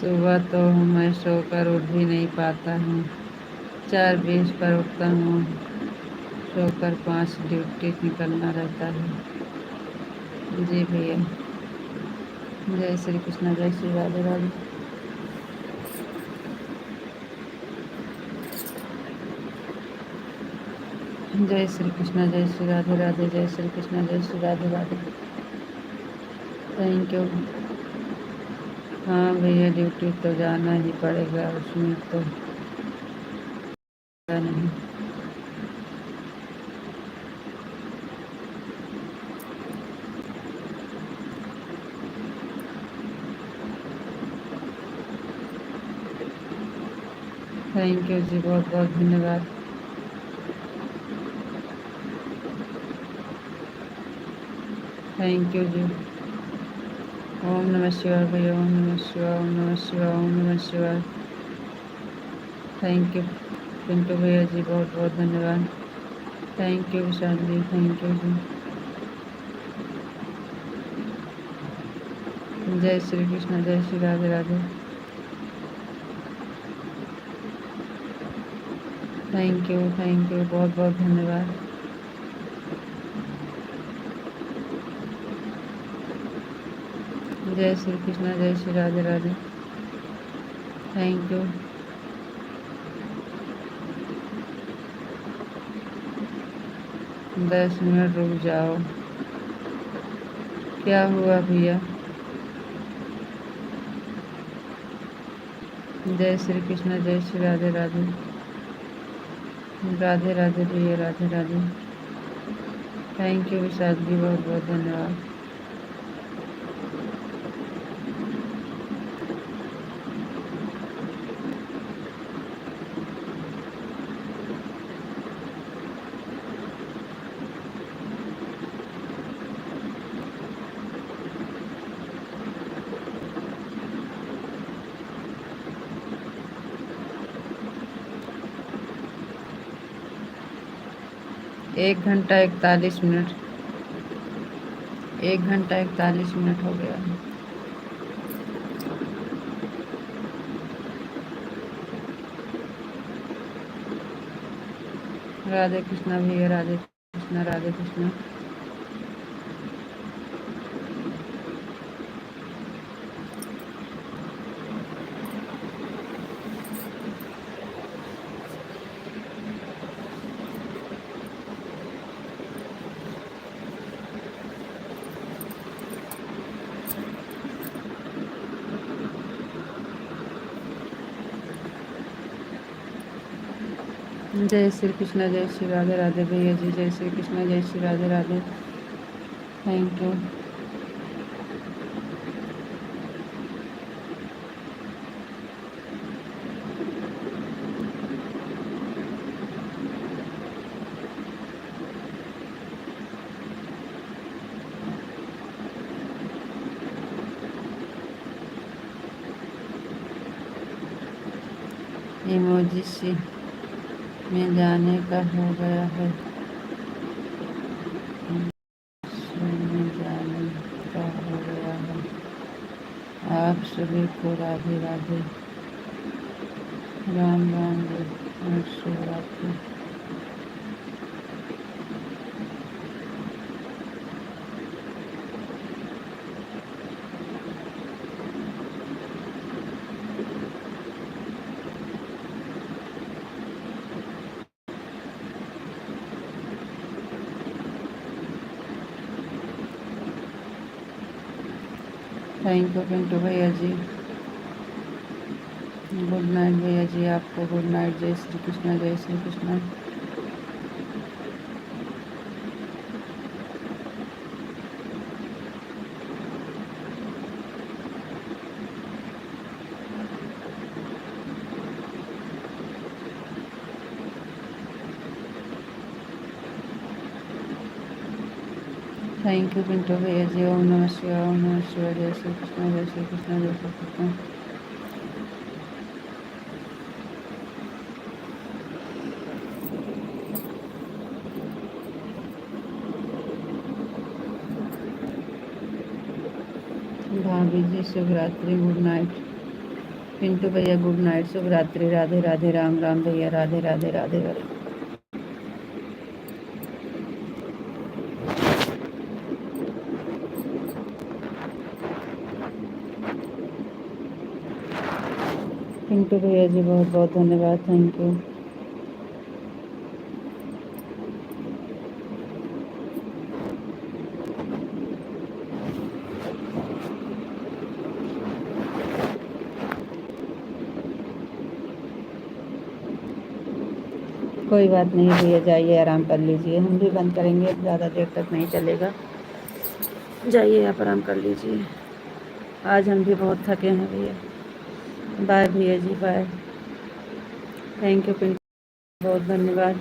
सुबह तो मैं सोकर उठ भी नहीं पाता हूँ, 4:20 पर उठता हूँ, सोकर 5 ड्यूटी निकलना रहता है। जी भैया, जय श्री कृष्ण, जय श्री राधे राधे। जय श्री कृष्ण, जय श्री राधे राधे, जय श्री कृष्ण, जय श्री राधे राधे। Thank you. हाँ भैया, ड्यूटी तो जाना ही पड़ेगा, उसमें तो नहीं। थैंक यू जी, बहुत बहुत धन्यवाद। थैंक यू जी। ओम नमः शिवाय भैया, ओम नमः शिवाय, ओम नमः शिवाय, ओम नमः शिवाय। थैंक यू पिंटू भैया जी, बहुत बहुत धन्यवाद। Thank you Vishal ji, thank you जी। जय श्री कृष्ण, जय श्री राधे राधे। थैंक यू, बहुत बहुत धन्यवाद। जय श्री कृष्ण, जय श्री राधे राधे। Thank you. दस मिनट रुक जाओ। क्या हुआ भैया? जय श्री कृष्ण, जय श्री राधे राधे। राधे राधे भैया, राधे राधे। थैंक यू विशाल जी, बहुत बहुत धन्यवाद। एक घंटा 41 मिनट, 1 घंटा 41 मिनट हो गया है। राधे कृष्णा भैया, राधे कृष्णा, राधे कृष्णा। जय श्री कृष्ण, जय श्री राधे राधे भैया जी, जय श्री कृष्ण, जय Shri Radhe Radhe. Thank you. Emoji सी में जाने का हो गया है, में जाने का हो गया सभी को राधे राधे, राम राम और शुभ रात्रि। थैंक यू पिंटू भैया जी, गुड नाइट भैया जी, आपको गुड नाइट। जय श्री कृष्णा, जय श्री कृष्णा। थैंक यू पिंटू भैया जी। ओम नमः शिवाय, ओम नमः शिवाय। जय श्री कृष्णा, जय श्री कृष्णा, जय श्री कृष्णा। भाभी जी शुभ रात्रि, गुड नाइट। पिंटू भैया गुड नाइट, शुभ रात्रि, राधे राधे, राम राम भैया, राधे राधे, राधे राधे। पिंटू भैया जी बहुत बहुत धन्यवाद, थैंक यू। कोई बात नहीं भैया, जाइए आराम कर लीजिए, हम भी बंद करेंगे, ज़्यादा देर तक नहीं चलेगा। जाइए आप आराम कर लीजिए, आज हम भी बहुत थके हैं भैया। बाय भैया जी, बाय। थैंक यू पिंटू, बहुत धन्यवाद।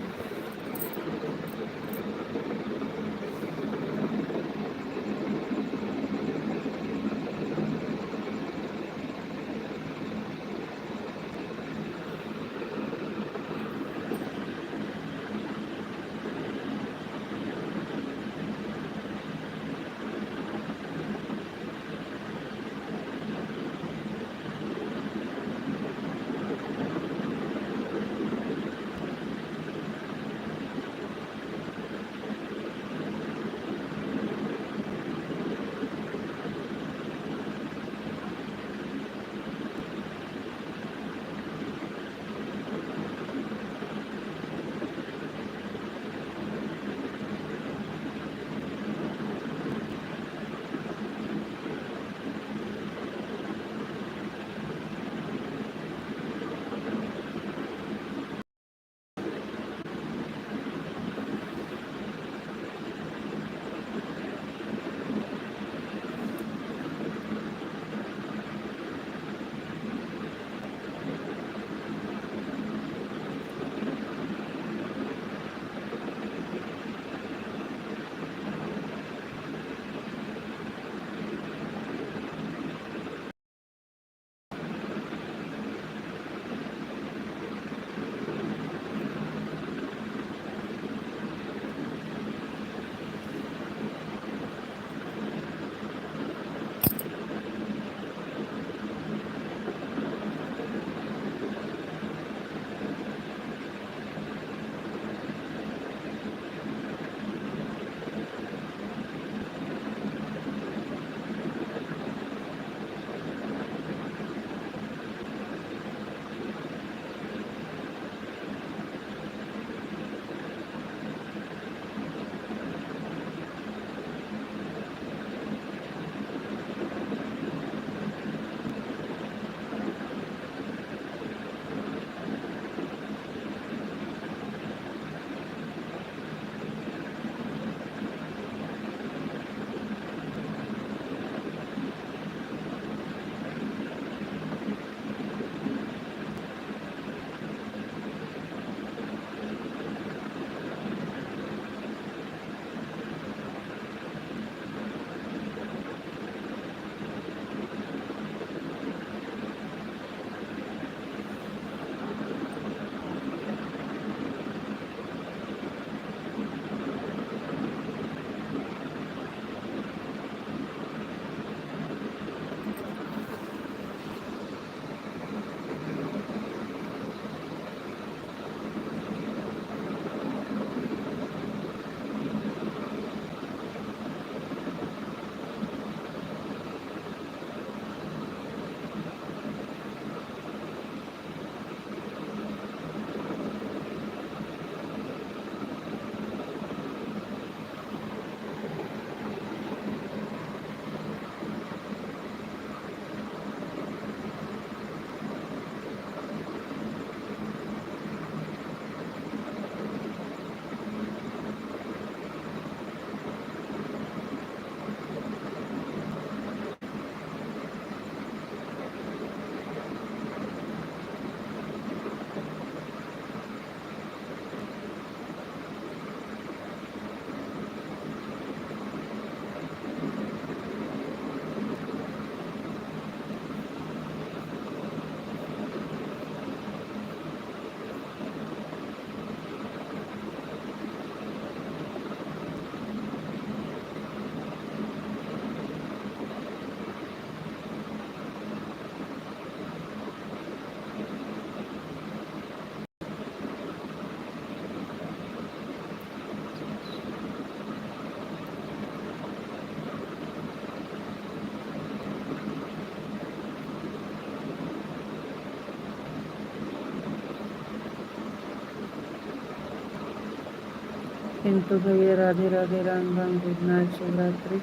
पिंटू भैया राधे राधे राम राम गुड नाइट शुभ रात्रि।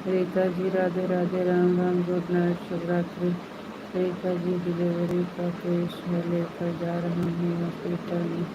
रीता जी राधे राधे राम राम गुड नाइट शुभ रात्रि। रीता जी डिलीवरी का केस है लेकर जा रहा हूँ हॉस्पिटल में।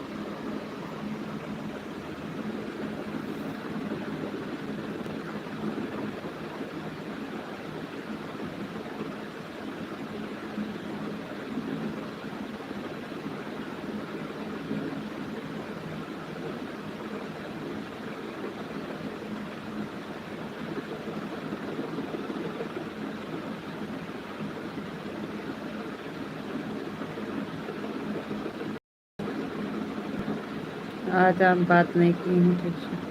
आज आप बात नहीं की हैं ठीक से।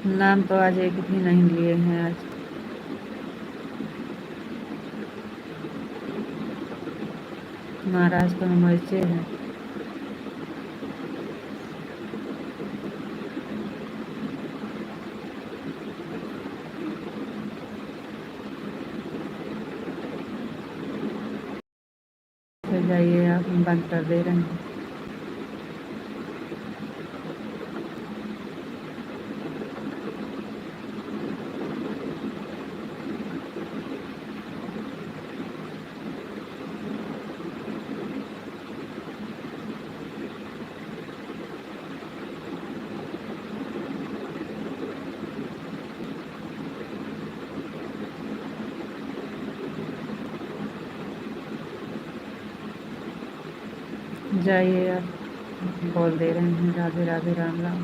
नाम तो आज एक भी नहीं लिए हैं। आज महाराज तो मोर्चे हैं। फिर जाइए आप, हम बंद कर दे रहे हैं। जाइए आप, बोल दे रहे हैं राधे राधे राम राम।